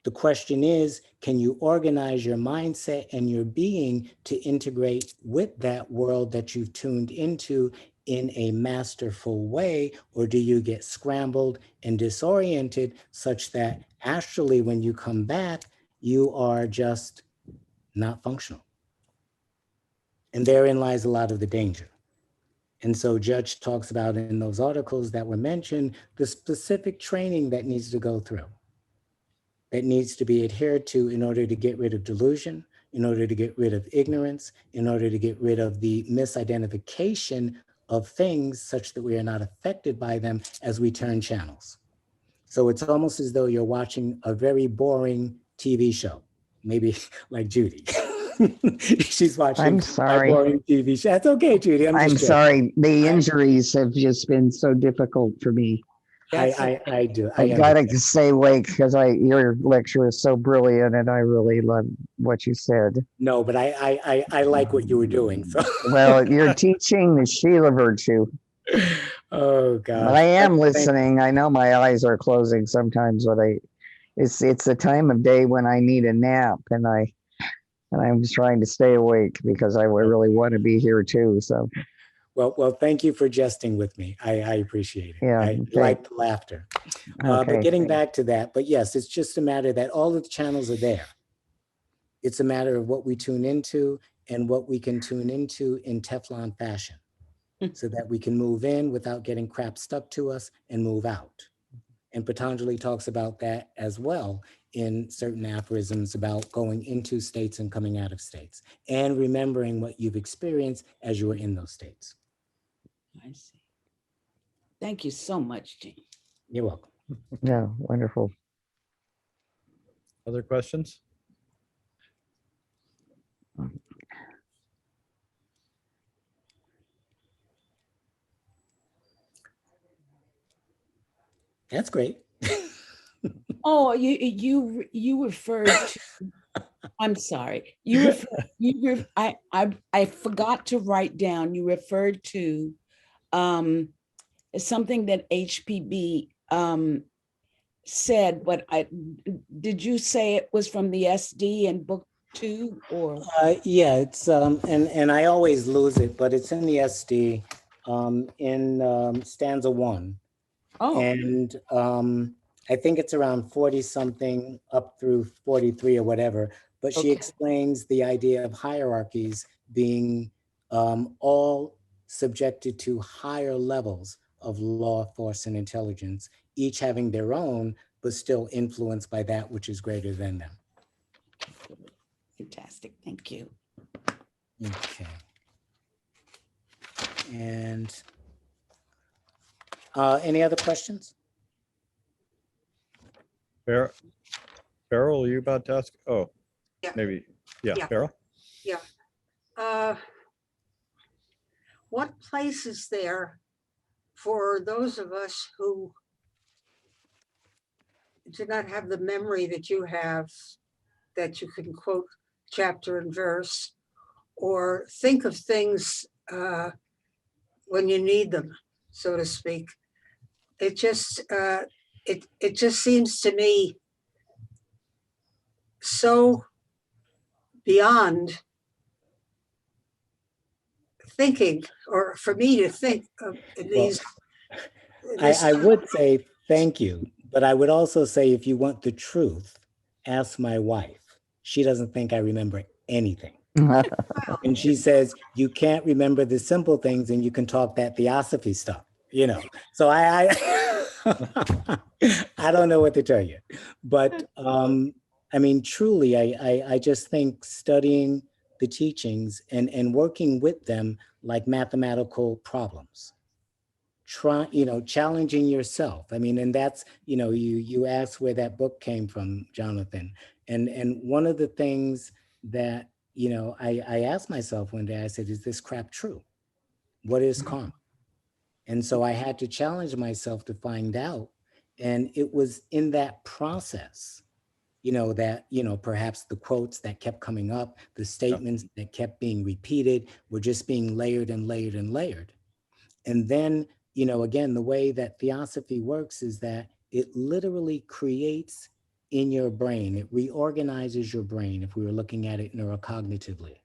The question is, can you organize your mindset and your being to integrate with that world that you've tuned into in a masterful way, or do you get scrambled and disoriented such that astrally, when you come back, you are just not functional? And therein lies a lot of the danger. And so Judge talks about in those articles that were mentioned, the specific training that needs to go through, that needs to be adhered to in order to get rid of delusion, in order to get rid of ignorance, in order to get rid of the misidentification of things such that we are not affected by them as we turn channels. So it's almost as though you're watching a very boring TV show, maybe like Judy. She's watching a boring TV show. That's okay, Judy. I'm sorry. The injuries have just been so difficult for me. I do. I gotta stay awake because your lecture is so brilliant, and I really love what you said. No, but I like what you were doing. So well, you're teaching the Sheila virtue. Oh God! But I am listening. I know my eyes are closing sometimes, but it's the time of day when I need a nap, and I'm trying to stay awake because I really want to be here too. So. Well, thank you for jesting with me. I appreciate it. Yeah, I like the laughter. Okay. But getting back to that, but yes, it's just a matter that all of the channels are there. It's a matter of what we tune into and what we can tune into in Teflon fashion so that we can move in without getting crap stuck to us and move out. And Patanjali talks about that as well in certain aphorisms about going into states and coming out of states and remembering what you've experienced as you were in those states. I see. Thank you so much, Jean. You're welcome. Yeah, wonderful. Other questions? That's great. Oh, you referred to. I'm sorry. I forgot to write down. You referred to something that HPB said, but did you say it was from the SD in book 2 or? Yeah, it's and I always lose it, but it's in the SD in stanza 1. Oh. And I think it's around 40 something up through 43 or whatever, but she explains the idea of hierarchies being all subjected to higher levels of law, force, and intelligence, each having their own, but still influenced by that which is greater than them. Fantastic, thank you. Okay. And any other questions? Farrell, are you about to ask? Oh, yeah. Maybe. Yeah, Farrell? Yeah. What place is there for those of us who do not have the memory that you have, that you can quote chapter and verse, or think of things when you need them, so to speak? It just it just seems to me so beyond thinking, or for me to think of these. I would say thank you, but I would also say if you want the truth, ask my wife. She doesn't think I remember anything. And she says, you can't remember the simple things and you can talk that theosophy stuff, you know. So I don't know what to tell you. But I mean, truly, I just think studying the teachings and working with them like mathematical problems. Challenging yourself. I mean, and that's, you asked where that book came from, Jonathan. And one of the things that, I asked myself one day, I said, is this crap true? What is karma? And so I had to challenge myself to find out. And it was in that process, that, perhaps the quotes that kept coming up, the statements that kept being repeated were just being layered and layered and layered. And then, again, the way that theosophy works is that it literally creates in your brain, it reorganizes your brain if we were looking at it neurocognitively.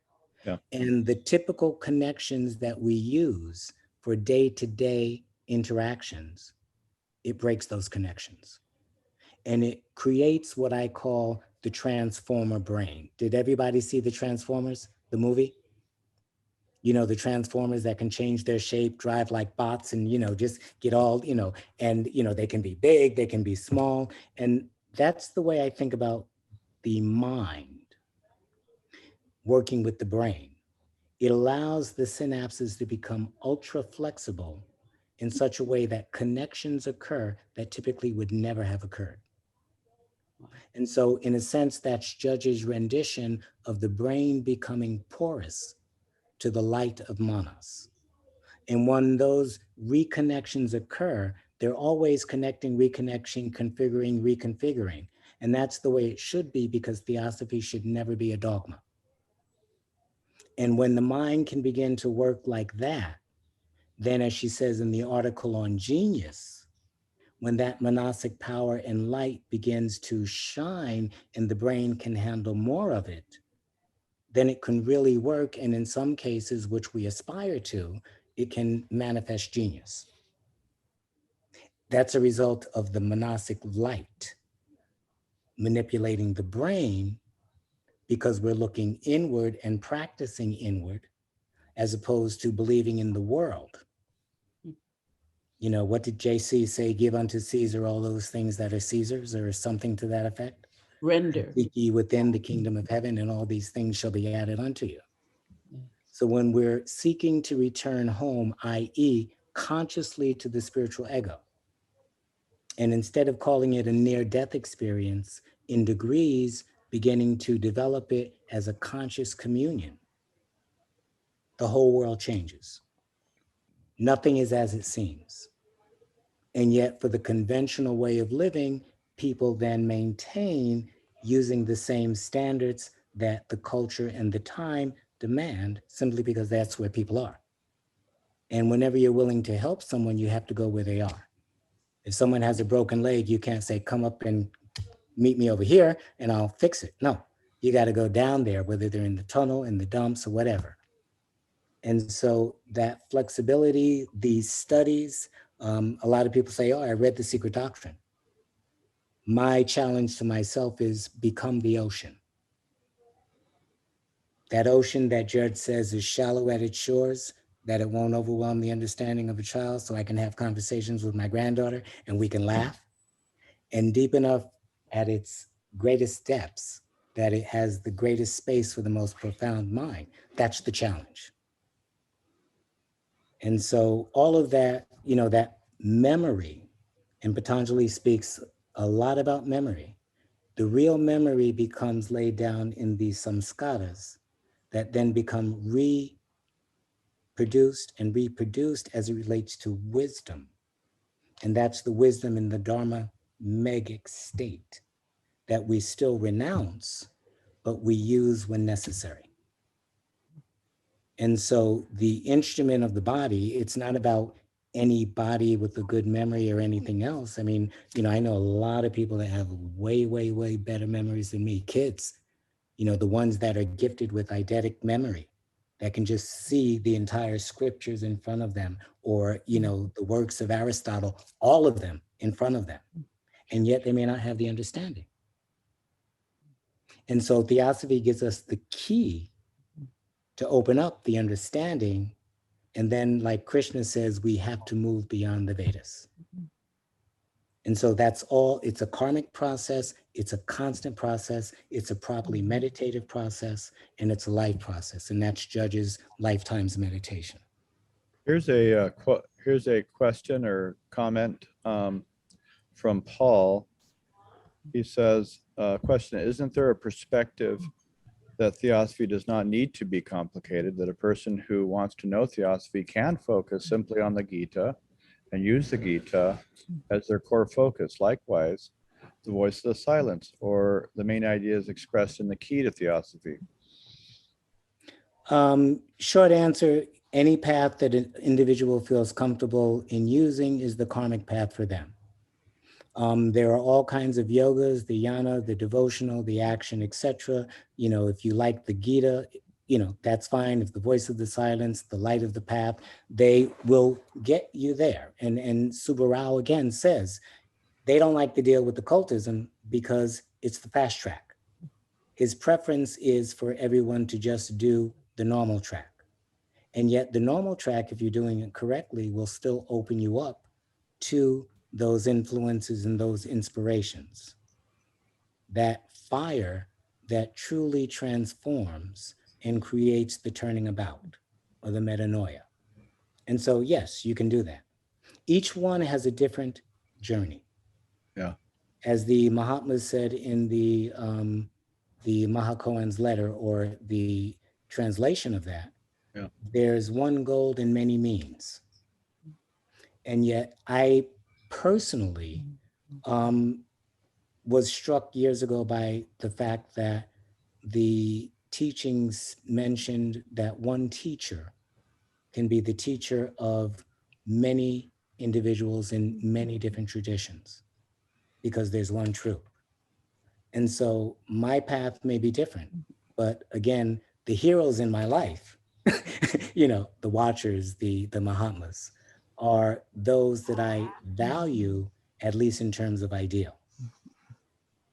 Yeah. And the typical connections that we use for day-to-day interactions, it breaks those connections. And it creates what I call the transformer brain. Did everybody see the Transformers, the movie? The Transformers that can change their shape, drive like bots, and, just get all, and, they can be big, they can be small. And that's the way I think about the mind working with the brain. It allows the synapses to become ultra flexible in such a way that connections occur that typically would never have occurred. And so in a sense, that's Judge's rendition of the brain becoming porous to the light of manas. And when those reconnections occur, they're always connecting, reconnection, configuring, reconfiguring. And that's the way it should be, because theosophy should never be a dogma. And when the mind can begin to work like that, then, as she says in the article on genius, when that monastic power and light begins to shine and the brain can handle more of it, then it can really work. And in some cases, which we aspire to, it can manifest genius. That's a result of the monastic light manipulating the brain, because we're looking inward and practicing inward, as opposed to believing in the world. What did JC say? Give unto Caesar all those things that are Caesar's, or something to that effect. Render. Seek ye within the kingdom of heaven, and all these things shall be added unto you. So when we're seeking to return home, i.e., consciously to the spiritual ego, and instead of calling it a near-death experience, in degrees, beginning to develop it as a conscious communion, the whole world changes. Nothing is as it seems. And yet, for the conventional way of living, people then maintain using the same standards that the culture and the time demand, simply because that's where people are. And whenever you're willing to help someone, you have to go where they are. If someone has a broken leg, you can't say, come up and meet me over here and I'll fix it. No, you got to go down there, whether they're in the tunnel, in the dumps, or whatever. And so that flexibility, these studies, a lot of people say, oh, I read The Secret Doctrine. My challenge to myself is become the ocean. That ocean that Jared says is shallow at its shores, that it won't overwhelm the understanding of a child, so I can have conversations with my granddaughter and we can laugh. And deep enough at its greatest depths that it has the greatest space for the most profound mind. That's the challenge. And so all of that, that memory, and Patanjali speaks a lot about memory. The real memory becomes laid down in these samskaras that then become reproduced and reproduced as it relates to wisdom. And that's the wisdom in the Dharma megic state that we still renounce, but we use when necessary. And so the instrument of the body, it's not about any body with a good memory or anything else. I mean, I know a lot of people that have way, way, way better memories than me. Kids, the ones that are gifted with eidetic memory, that can just see the entire scriptures in front of them, or, the works of Aristotle, all of them in front of them. And yet they may not have the understanding. And so theosophy gives us the key to open up the understanding. And then, like Krishna says, we have to move beyond the Vedas. And so that's all. It's a karmic process. It's a constant process. It's a properly meditative process, and it's a life process. And that's Judge's lifetime's meditation. Here's a question or comment from Paul. He says, question, isn't there a perspective that theosophy does not need to be complicated, that a person who wants to know theosophy can focus simply on the Gita and use the Gita as their core focus? Likewise, the voice of the silence, or the main ideas expressed in the key to theosophy. Short answer, any path that an individual feels comfortable in using is the karmic path for them. There are all kinds of yogas, the jnana, the devotional, the action, etc. You know, if you like the Gita, you know, that's fine. If the voice of the silence, the light of the path, they will get you there. And Subarao again says, they don't like to deal with occultism because it's the fast track. His preference is for everyone to just do the normal track. And yet the normal track, if you're doing it correctly, will still open you up to those influences and those inspirations. That fire that truly transforms and creates the turning about or the metanoia. And so, yes, you can do that. Each one has a different journey. Yeah. As the Mahatmas said in the Mahakohan's letter, or the translation of that, yeah, there's one goal and many means. And yet I personally was struck years ago by the fact that the teachings mentioned that one teacher can be the teacher of many individuals in many different traditions, because there's one truth. And so my path may be different, but again, the heroes in my life, you know, the watchers, the Mahatmas, are those that I value, at least in terms of ideal.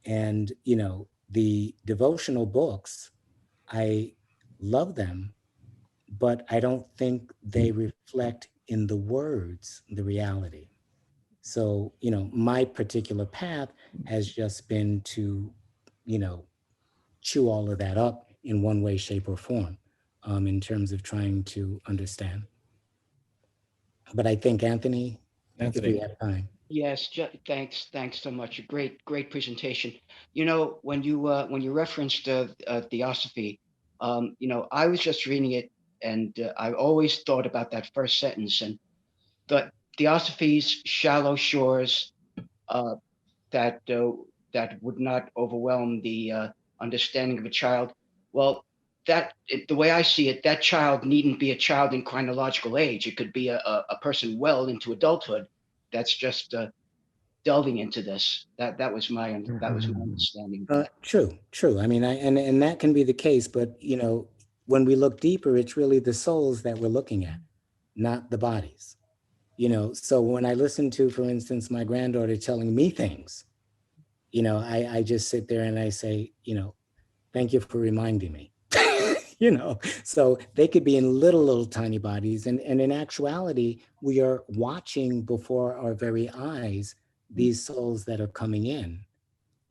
And, you know, the devotional books, I love them, but I don't think they reflect in the words the reality. So, you know, my particular path has just been to, you know, chew all of that up in one way, shape, or form, in terms of trying to understand. But I think, Anthony, if we have time. Yes, thanks so much. A great presentation. You know, when you referenced theosophy, you know, I was just reading it, and I always thought about that first sentence, and the theosophy's shallow shores that would not overwhelm the understanding of a child. Well, the way I see it, that child needn't be a child in chronological age. It could be a person well into adulthood that's just delving into this. That was my understanding of that. True. I mean, and that can be the case, but you know, when we look deeper, it's really the souls that we're looking at, not the bodies. You know, so when I listen to, for instance, my granddaughter telling me things, you know, I just sit there and I say, you know, thank you for reminding me. You know, so they could be in little tiny bodies, and in actuality, we are watching before our very eyes these souls that are coming in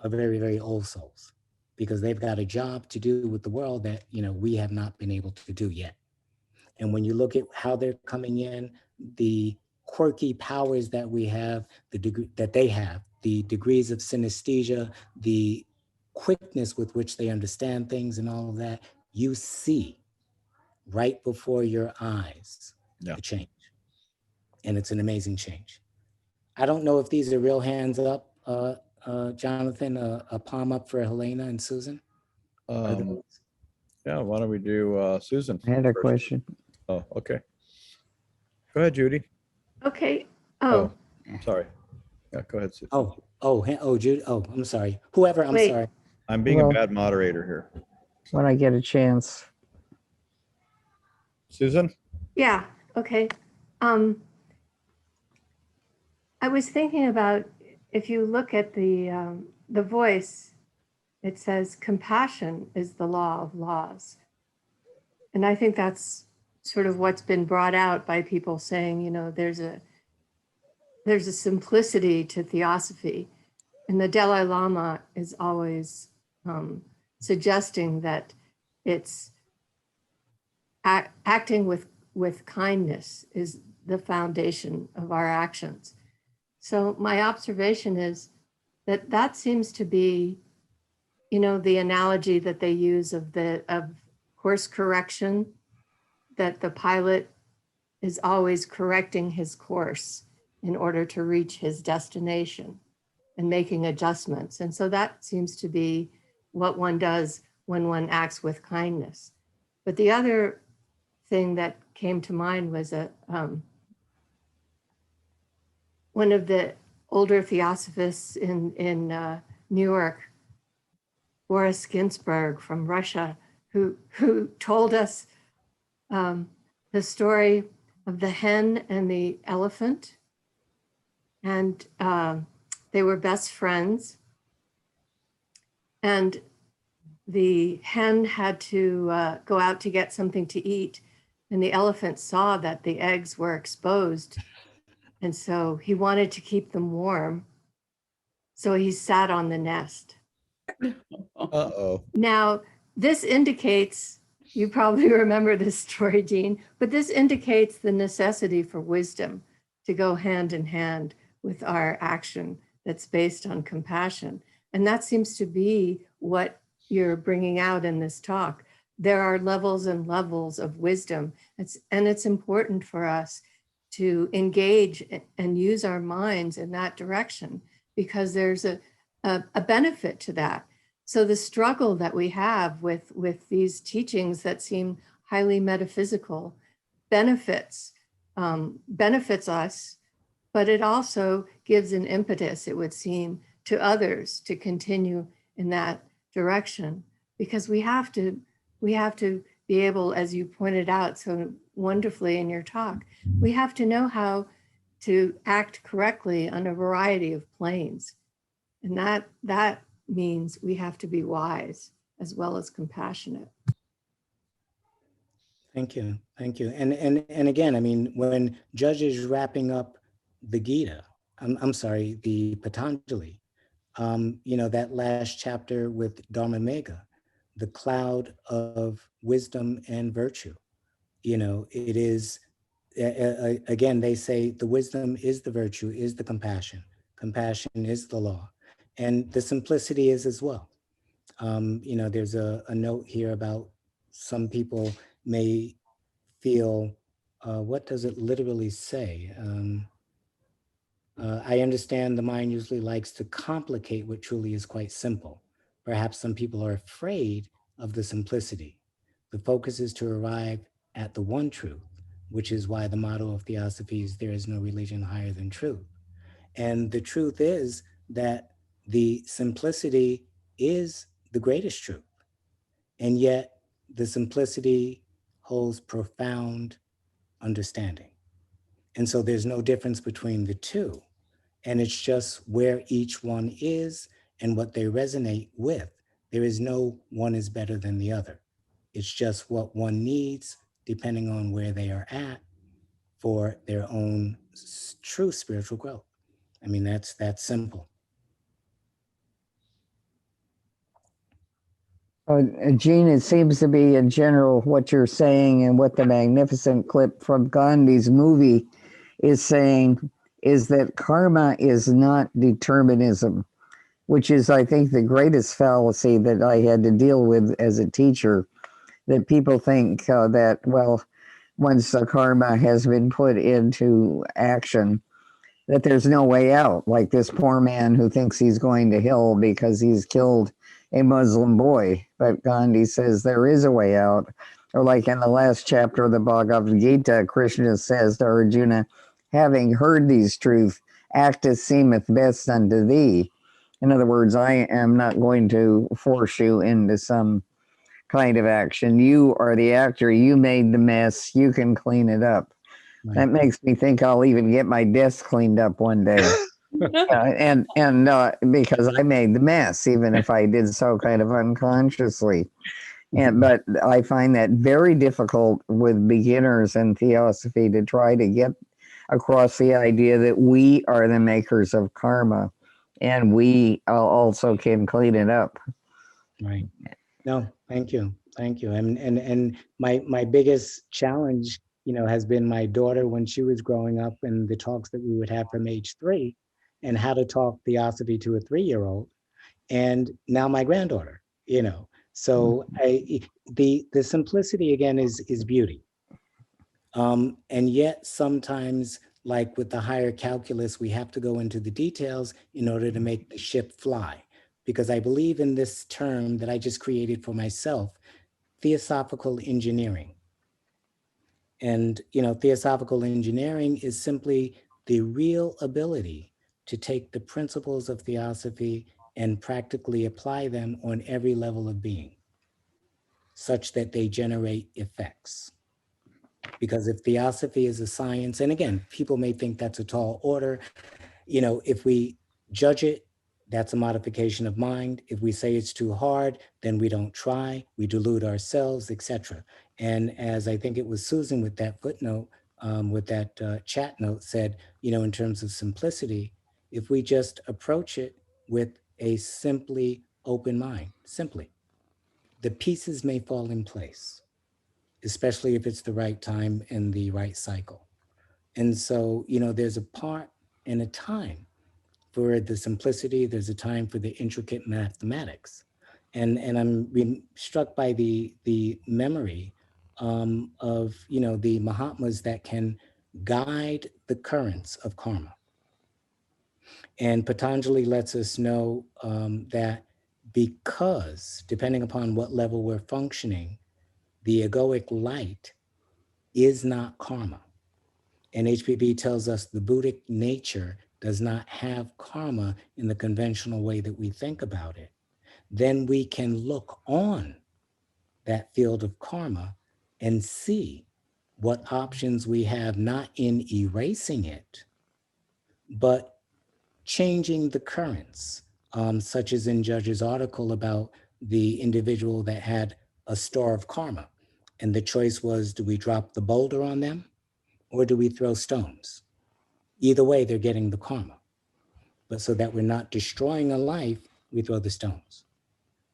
are very old souls, because they've got a job to do with the world that, you know, we have not been able to do yet. And when you look at how they're coming in, the quirky powers that we have, the degree that they have, the degrees of synesthesia, the quickness with which they understand things and all of that, you see right before your eyes the change. And it's an amazing change. I don't know if these are real hands up, Jonathan, a palm up for Helena and Susan. Yeah, why don't we do Susan? I had a first. question. Oh, okay. Go ahead, Judy. Okay. Oh, sorry. Yeah, go ahead, Susan. Judy. Oh, I'm sorry. Whoever, I'm Wait. sorry. I'm being a bad moderator here. When I get a chance. Susan? Yeah. Okay. I was thinking about, if you look at the voice, it says compassion is the law of laws. And I think that's sort of what's been brought out by people saying, you know, there's a simplicity to theosophy. And the Dalai Lama is always suggesting that it's acting with kindness is the foundation of our actions. So my observation is that that seems to be, you know, the analogy that they use of course correction, that the pilot is always correcting his course in order to reach his destination and making adjustments. And so that seems to be what one does when one acts with kindness. But the other thing that came to mind was one of the older theosophists in New York, Boris Ginsburg from Russia, who told us the story of the hen and the elephant. And they were best friends. And the hen had to go out to get something to eat. And the elephant saw that the eggs were exposed. And so he wanted to keep them warm. So he sat on the nest. Uh-oh. Now, this indicates, you probably remember this story, Jean, but this indicates the necessity for wisdom to go hand in hand with our action that's based on compassion. And that seems to be what you're bringing out in this talk. There are levels and levels of wisdom. And it's important for us to engage and use our minds in that direction, because there's a benefit to that. So the struggle that we have with these teachings that seem highly metaphysical benefits us, but it also gives an impetus, it would seem, to others to continue in that direction, because we have to be able, as you pointed out so wonderfully in your talk, we have to know how to act correctly on a variety of planes. And that means we have to be wise as well as compassionate. Thank you. Thank you. And again, I mean, when Judge is wrapping up the Gita, I'm sorry, the Patanjali, you know, that last chapter with Dharma Mega, the cloud of wisdom and virtue, you know, it is, again, they say the wisdom is the virtue, is the compassion. Compassion is the law. And the simplicity is as well. You know, there's a note here about some people may feel, what does it literally say? I understand the mind usually likes to complicate what truly is quite simple. Perhaps some people are afraid of the simplicity. The focus is to arrive at the one truth, which is why the motto of Theosophy is there is no religion higher than truth. And the truth is that the simplicity is the greatest truth. And yet the simplicity holds profound understanding. And so there's no difference between the two. And it's just where each one is and what they resonate with. There is no one is better than the other. It's just what one needs depending on where they are at for their own true spiritual growth. I mean, that's simple. Jean, it seems to be in general what you're saying and what the magnificent clip from Gandhi's movie is saying is that karma is not determinism, which is, I think, the greatest fallacy that I had to deal with as a teacher, that people think that, well, once the karma has been put into action, that there's no way out, like this poor man who thinks he's going to hell because he's killed a Muslim boy. But Gandhi says there is a way out. Or like in the last chapter of the Bhagavad Gita, Krishna says to Arjuna, having heard these truths, act as seemeth best unto thee. In other words, I am not going to force you into some kind of action. You are the actor. You made the mess. You can clean it up. Right. That makes me think I'll even get my desk cleaned up one day. And because I made the mess, even if I did so kind of unconsciously. But I find that very difficult with beginners in theosophy to try to get across the idea that we are the makers of karma, and we also can clean it up. Right. No, thank you. Thank you. And my biggest challenge, has been my daughter when she was growing up, and the talks that we would have from age 3, and how to talk theosophy to a 3-year-old. And now my granddaughter, So the simplicity again is beauty. And yet sometimes, like with the higher calculus, we have to go into the details in order to make the ship fly. Because I believe in this term that I just created for myself, theosophical engineering. And, theosophical engineering is simply the real ability to take the principles of theosophy and practically apply them on every level of being, such that they generate effects. Because if theosophy is a science, and again, people may think that's a tall order, if we judge it, that's a modification of mind. If we say it's too hard, then we don't try, we delude ourselves, etc. And as I think it was Susan with that footnote, with that chat note said, in terms of simplicity, if we just approach it with a simply open mind, simply, the pieces may fall in place, especially if it's the right time and the right cycle. And so, there's a part and a time for the simplicity, there's a time for the intricate mathematics. And I'm struck by the memory of, the Mahatmas that can guide the currents of karma. And Patanjali lets us know that because, depending upon what level we're functioning, the egoic light is not karma. And HPB tells us the Buddhic nature does not have karma in the conventional way that we think about it. Then we can look on that field of karma and see what options we have, not in erasing it, but changing the currents, such as in Judge's article about the individual that had a store of karma. And the choice was, do we drop the boulder on them or do we throw stones? Either way, they're getting the karma. But so that we're not destroying a life, we throw the stones.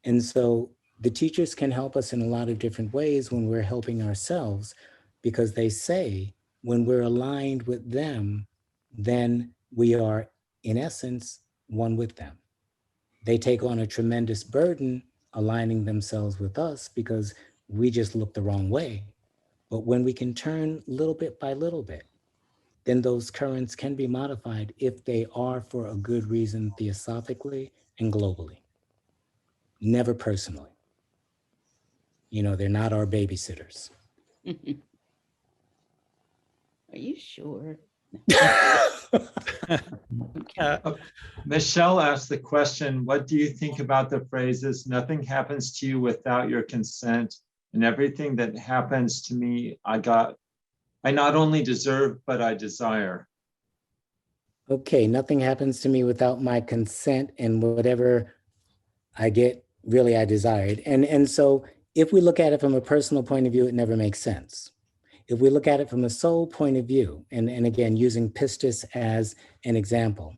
And so the teachers can help us in a lot of different ways when we're helping ourselves, because they say when we're aligned with them, then we are, in essence, one with them. They take on a tremendous burden aligning themselves with us because we just look the wrong way. But when we can turn little bit by little bit, then those currents can be modified if they are for a good reason, theosophically and globally. Never personally. They're not our babysitters. Are you sure? Michelle asked the question, what do you think about the phrases, nothing happens to you without your consent, and everything that happens to me, I not only deserve, but I desire. Okay, nothing happens to me without my consent, and whatever I get, really I desired. And so if we look at it from a personal point of view, it never makes sense. If we look at it from a soul point of view, and again, using Pistis as an example,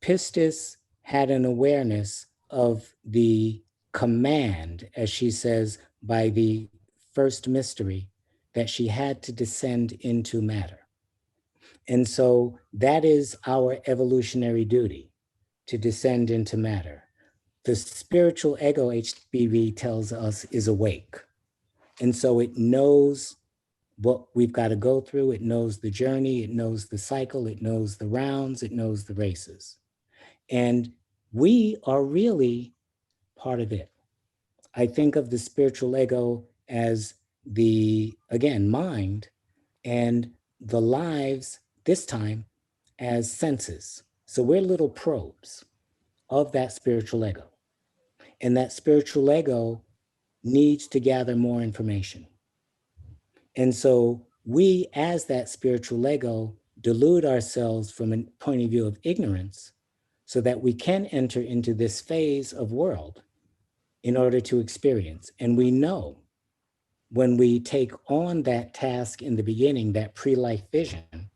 Pistis had an awareness of the command, as she says, by the first mystery, that she had to descend into matter. And so that is our evolutionary duty, to descend into matter. The spiritual ego, HBV tells us, is awake. And so it knows what we've got to go through. It knows the journey, it knows the cycle, it knows the rounds, it knows the races. And we are really part of it. I think of the spiritual ego as the, again, mind, and the lives this time as senses. So we're little probes of that spiritual ego. And that spiritual ego needs to gather more information. And so we, as that spiritual ego, delude ourselves from a point of view of ignorance so that we can enter into this phase of world in order to experience. And we know when we take on that task in the beginning, that pre-life vision,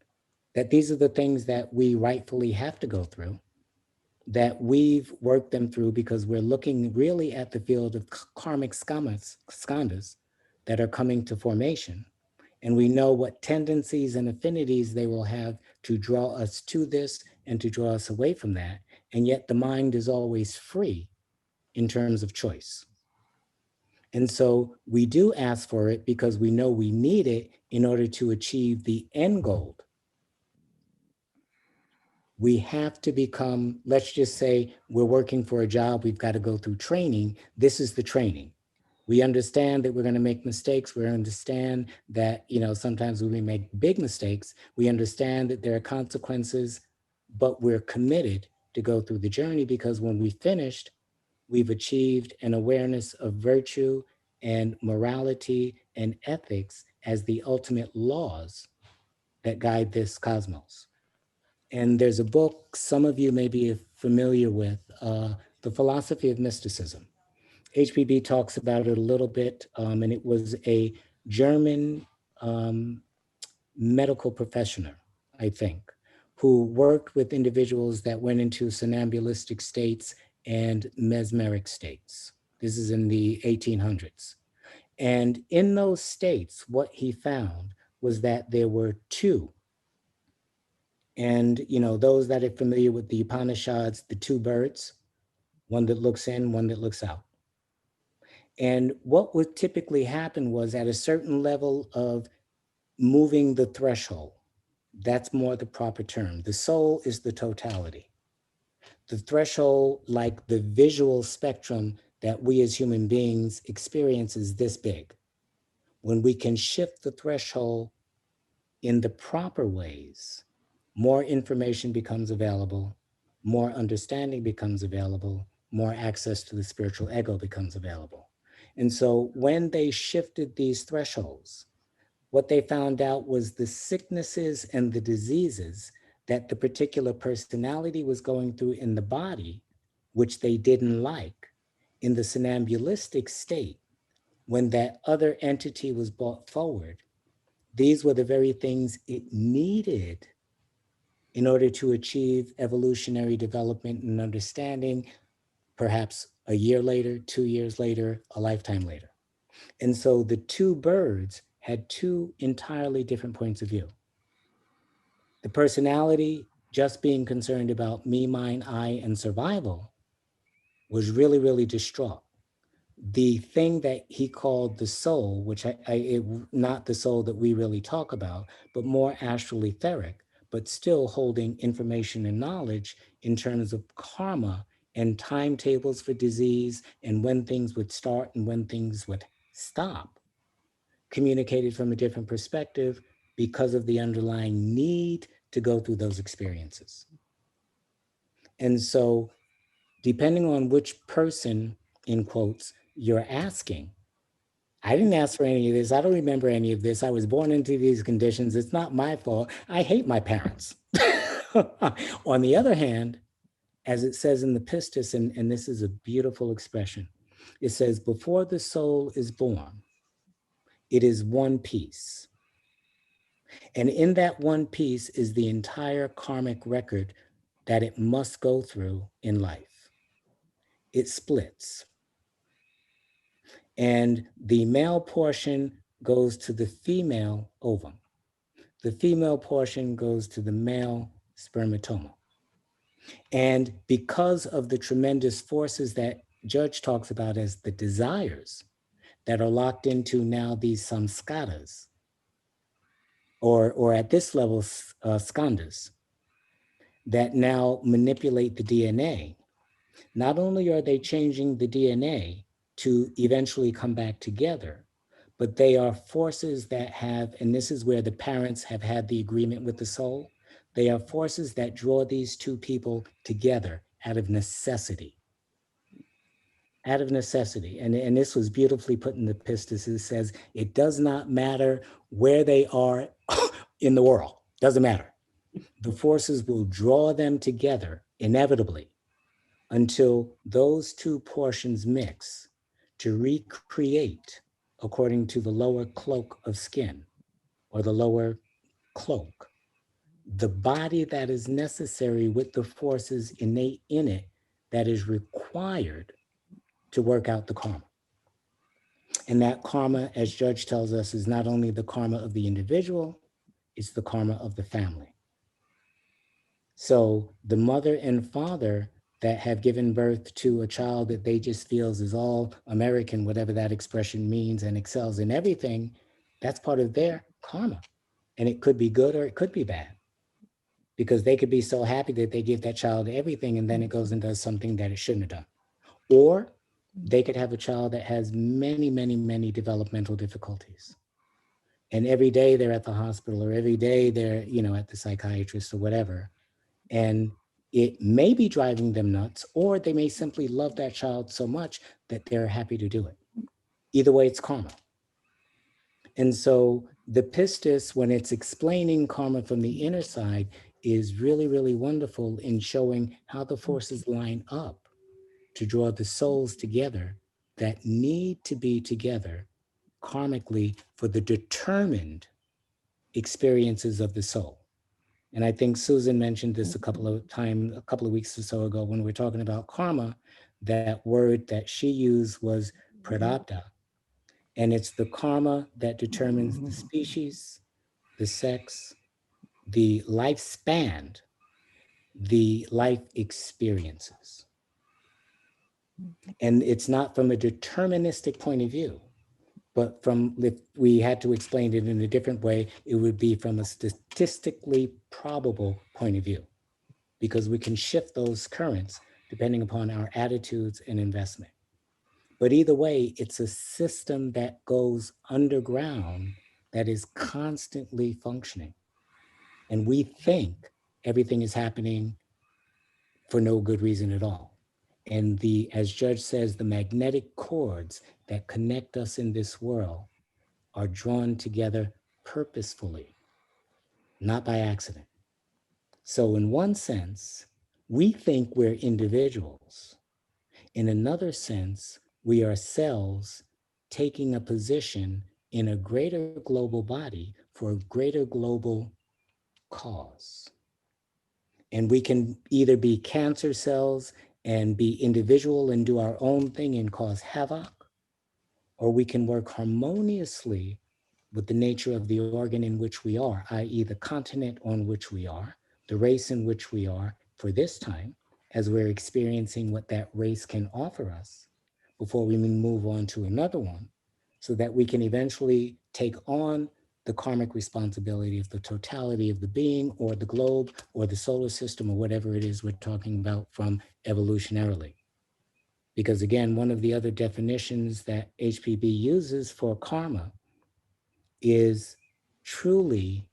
that these are the things that we rightfully have to go through, that we've worked them through because we're looking really at the field of karmic skandhas that are coming to formation. And we know what tendencies and affinities they will have to draw us to this and to draw us away from that. And yet the mind is always free in terms of choice. And so we do ask for it because we know we need it in order to achieve the end goal. We have to become, let's just say we're working for a job, we've got to go through training. This is the training. We understand that we're going to make mistakes. We understand that, sometimes we may make big mistakes. We understand that there are consequences, but we're committed to go through the journey because when we finished, we've achieved an awareness of virtue and morality and ethics as the ultimate laws that guide this cosmos. And there's a book some of you may be familiar with, The Philosophy of Mysticism. HPB talks about it a little bit, and it was a German medical professional, I think, who worked with individuals that went into somnambulistic states and mesmeric states. This is in the 1800s. And in those states, what he found was that there were two. And, those that are familiar with the Upanishads, the two birds, one that looks in, one that looks out. And what would typically happen was at a certain level of moving the threshold, that's more the proper term. The soul is the totality. The threshold, like the visual spectrum that we as human beings experience, is this big. When we can shift the threshold in the proper ways, more information becomes available, more understanding becomes available, more access to the spiritual ego becomes available. And so when they shifted these thresholds, what they found out was the sicknesses and the diseases that the particular personality was going through in the body, which they didn't like, in the somnambulistic state, when that other entity was brought forward, these were the very things it needed in order to achieve evolutionary development and understanding, perhaps a year later, 2 years later, a lifetime later. And so the two birds had two entirely different points of view. The personality, just being concerned about me, mine, I, and survival, was really, really distraught. The thing that he called the soul, which not the soul that we really talk about, but more astral etheric, but still holding information and knowledge in terms of karma and timetables for disease and when things would start and when things would stop, communicated from a different perspective because of the underlying need to go through those experiences. And so depending on which person, in quotes, you're asking, I didn't ask for any of this. I don't remember any of this. I was born into these conditions. It's not my fault. I hate my parents. On the other hand, as it says in the pistis, and this is a beautiful expression, it says, before the soul is born, it is one piece. And in that one piece is the entire karmic record that it must go through in life. It splits. And the male portion goes to the female ovum. The female portion goes to the male spermatoma. And because of the tremendous forces that Judge talks about as the desires that are locked into now these samskaras, or at this level, skandhas, that now manipulate the DNA, not only are they changing the DNA to eventually come back together, but they are forces that have, and this is where the parents have had the agreement with the soul, they are forces that draw these two people together out of necessity. Out of necessity. And this was beautifully put in the pistis. It says, it does not matter where they are in the world. Doesn't matter. The forces will draw them together inevitably until those two portions mix to recreate according to the lower cloak of skin or the lower cloak, the body that is necessary with the forces innate in it that is required to work out the karma. And that karma, as Judge tells us, is not only the karma of the individual, it's the karma of the family. So the mother and father that have given birth to a child that they just feels is all American, whatever that expression means, and excels in everything, that's part of their karma. And it could be good or it could be bad, because they could be so happy that they give that child everything and then it goes and does something that it shouldn't have done. Or they could have a child that has many, many, many developmental difficulties. And every day they're at the hospital, or every day they're, at the psychiatrist or whatever. And it may be driving them nuts, or they may simply love that child so much that they're happy to do it. Either way, it's karma. And so the pistis, when it's explaining karma from the inner side, is really, really wonderful in showing how the forces line up to draw the souls together that need to be together karmically for the determined experiences of the soul. And I think Susan mentioned this a couple of weeks or so ago when we were talking about karma. That word that she used was prarabdha. And it's the karma that determines the species, the sex, the lifespan, the life experiences. And it's not from a deterministic point of view, but if we had to explain it in a different way, it would be from a statistically probable point of view, because we can shift those currents depending upon our attitudes and investment. But either way, it's a system that goes underground that is constantly functioning. And we think everything is happening for no good reason at all. And as Judge says, the magnetic cords that connect us in this world are drawn together purposefully, not by accident. So in one sense, we think we're individuals. In another sense, we are cells taking a position in a greater global body for a greater global cause. And we can either be cancer cells and be individual and do our own thing and cause havoc, or we can work harmoniously with the nature of the organ in which we are, i.e. the continent on which we are, the race in which we are for this time, as we're experiencing what that race can offer us before we move on to another one, so that we can eventually take on the karmic responsibility of the totality of the being or the globe or the solar system or whatever it is we're talking about from evolutionarily. Because again, one of the other definitions that HPB uses for karma is truly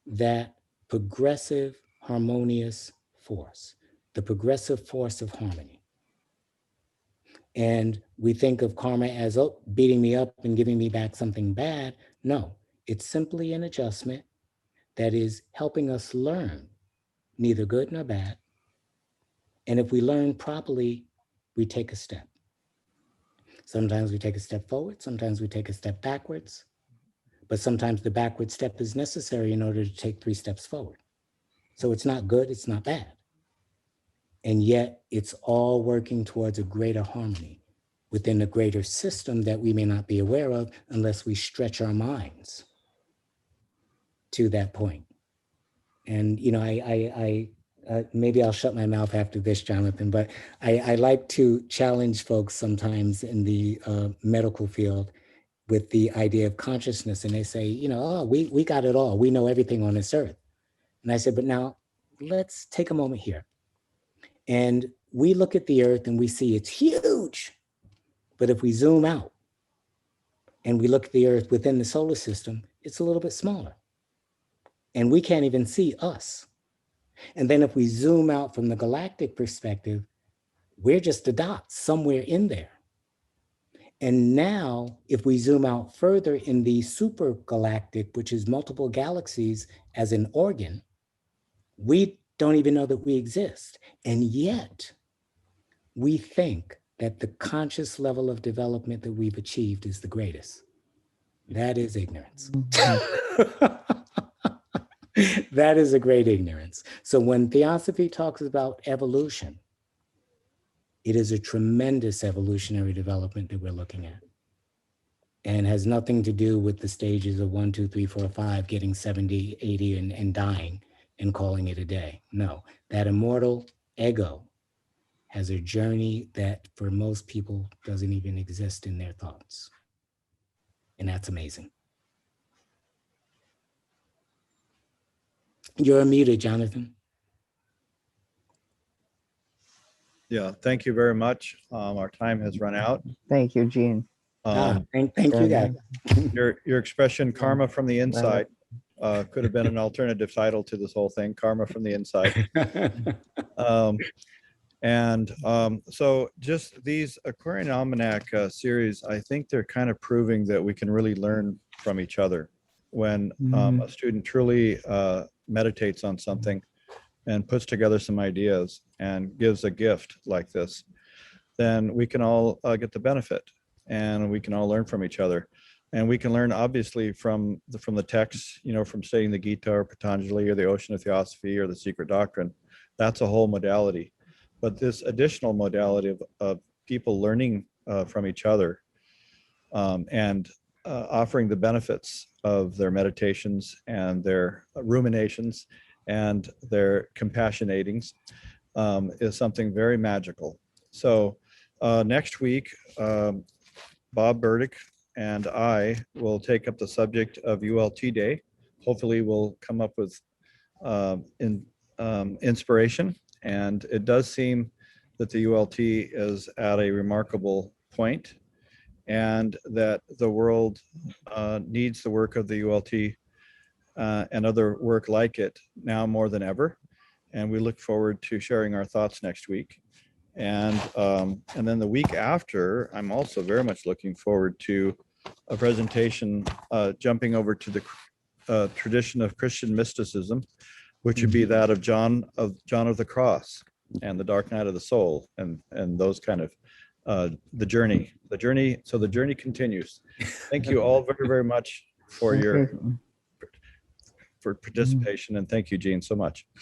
that progressive harmonious force, the progressive force of harmony. And we think of karma as, oh, beating me up and giving me back something bad. No, it's simply an adjustment that is helping us learn neither good nor bad. And if we learn properly, we take a step. Sometimes we take a step forward, sometimes we take a step backwards, but sometimes the backward step is necessary in order to take 3 steps forward. So it's not good, it's not bad. And yet it's all working towards a greater harmony within a greater system that we may not be aware of unless we stretch our minds to that point. And, maybe I'll shut my mouth after this, Jonathan, but I like to challenge folks sometimes in the medical field with the idea of consciousness. And they say, oh, we got it all. We know everything on this earth. And I said, but now let's take a moment here. And we look at the earth and we see it's huge. But if we zoom out and we look at the earth within the solar system, it's a little bit smaller. And we can't even see us. And then if we zoom out from the galactic perspective, we're just a dot somewhere in there. And now, if we zoom out further in the supergalactic, which is multiple galaxies as an organ, We don't even know that we exist. And yet we think that the conscious level of development that we've achieved is the greatest. That is ignorance. That is a great ignorance. So when Theosophy talks about evolution, it is a tremendous evolutionary development that we're looking at, and has nothing to do with the stages of 1, 2, 3, 4, 5, getting 70, 80 and dying and calling it a day. No, that immortal ego has a journey that for most people doesn't even exist in their thoughts. And that's amazing. You're muted, Jonathan. Yeah, thank you very much. Our time has run out. Thank you, Gene. Thank you, guys. Your expression, karma from the inside, could have been an alternative title to this whole thing, karma from the inside. So just these Aquarian Almanac series, I think they're kind of proving that we can really learn from each other. When a student truly meditates on something and puts together some ideas and gives a gift like this, then we can all get the benefit, and we can all learn from each other. And we can learn obviously from the texts, you know, from studying the Gita or Patanjali or the Ocean of Theosophy or the Secret Doctrine. That's a whole modality. But this additional modality of people learning from each other and offering the benefits of their meditations and their ruminations and their compassionatings is something very magical. So next week, Bob Burdick and I will take up the subject of ULT Day. Hopefully we'll come up with inspiration. And it does seem that the ULT is at a remarkable point, and that the world needs the work of the ULT and other work like it now more than ever. And we look forward to sharing our thoughts next week. And then the week after, I'm also very much looking forward to a presentation jumping over to the tradition of Christian mysticism, which would be that of John of the Cross and the Dark Night of the Soul, and those kind of the journey. So the journey continues. Thank you all very, very much for your participation, and thank you, Gene, so much.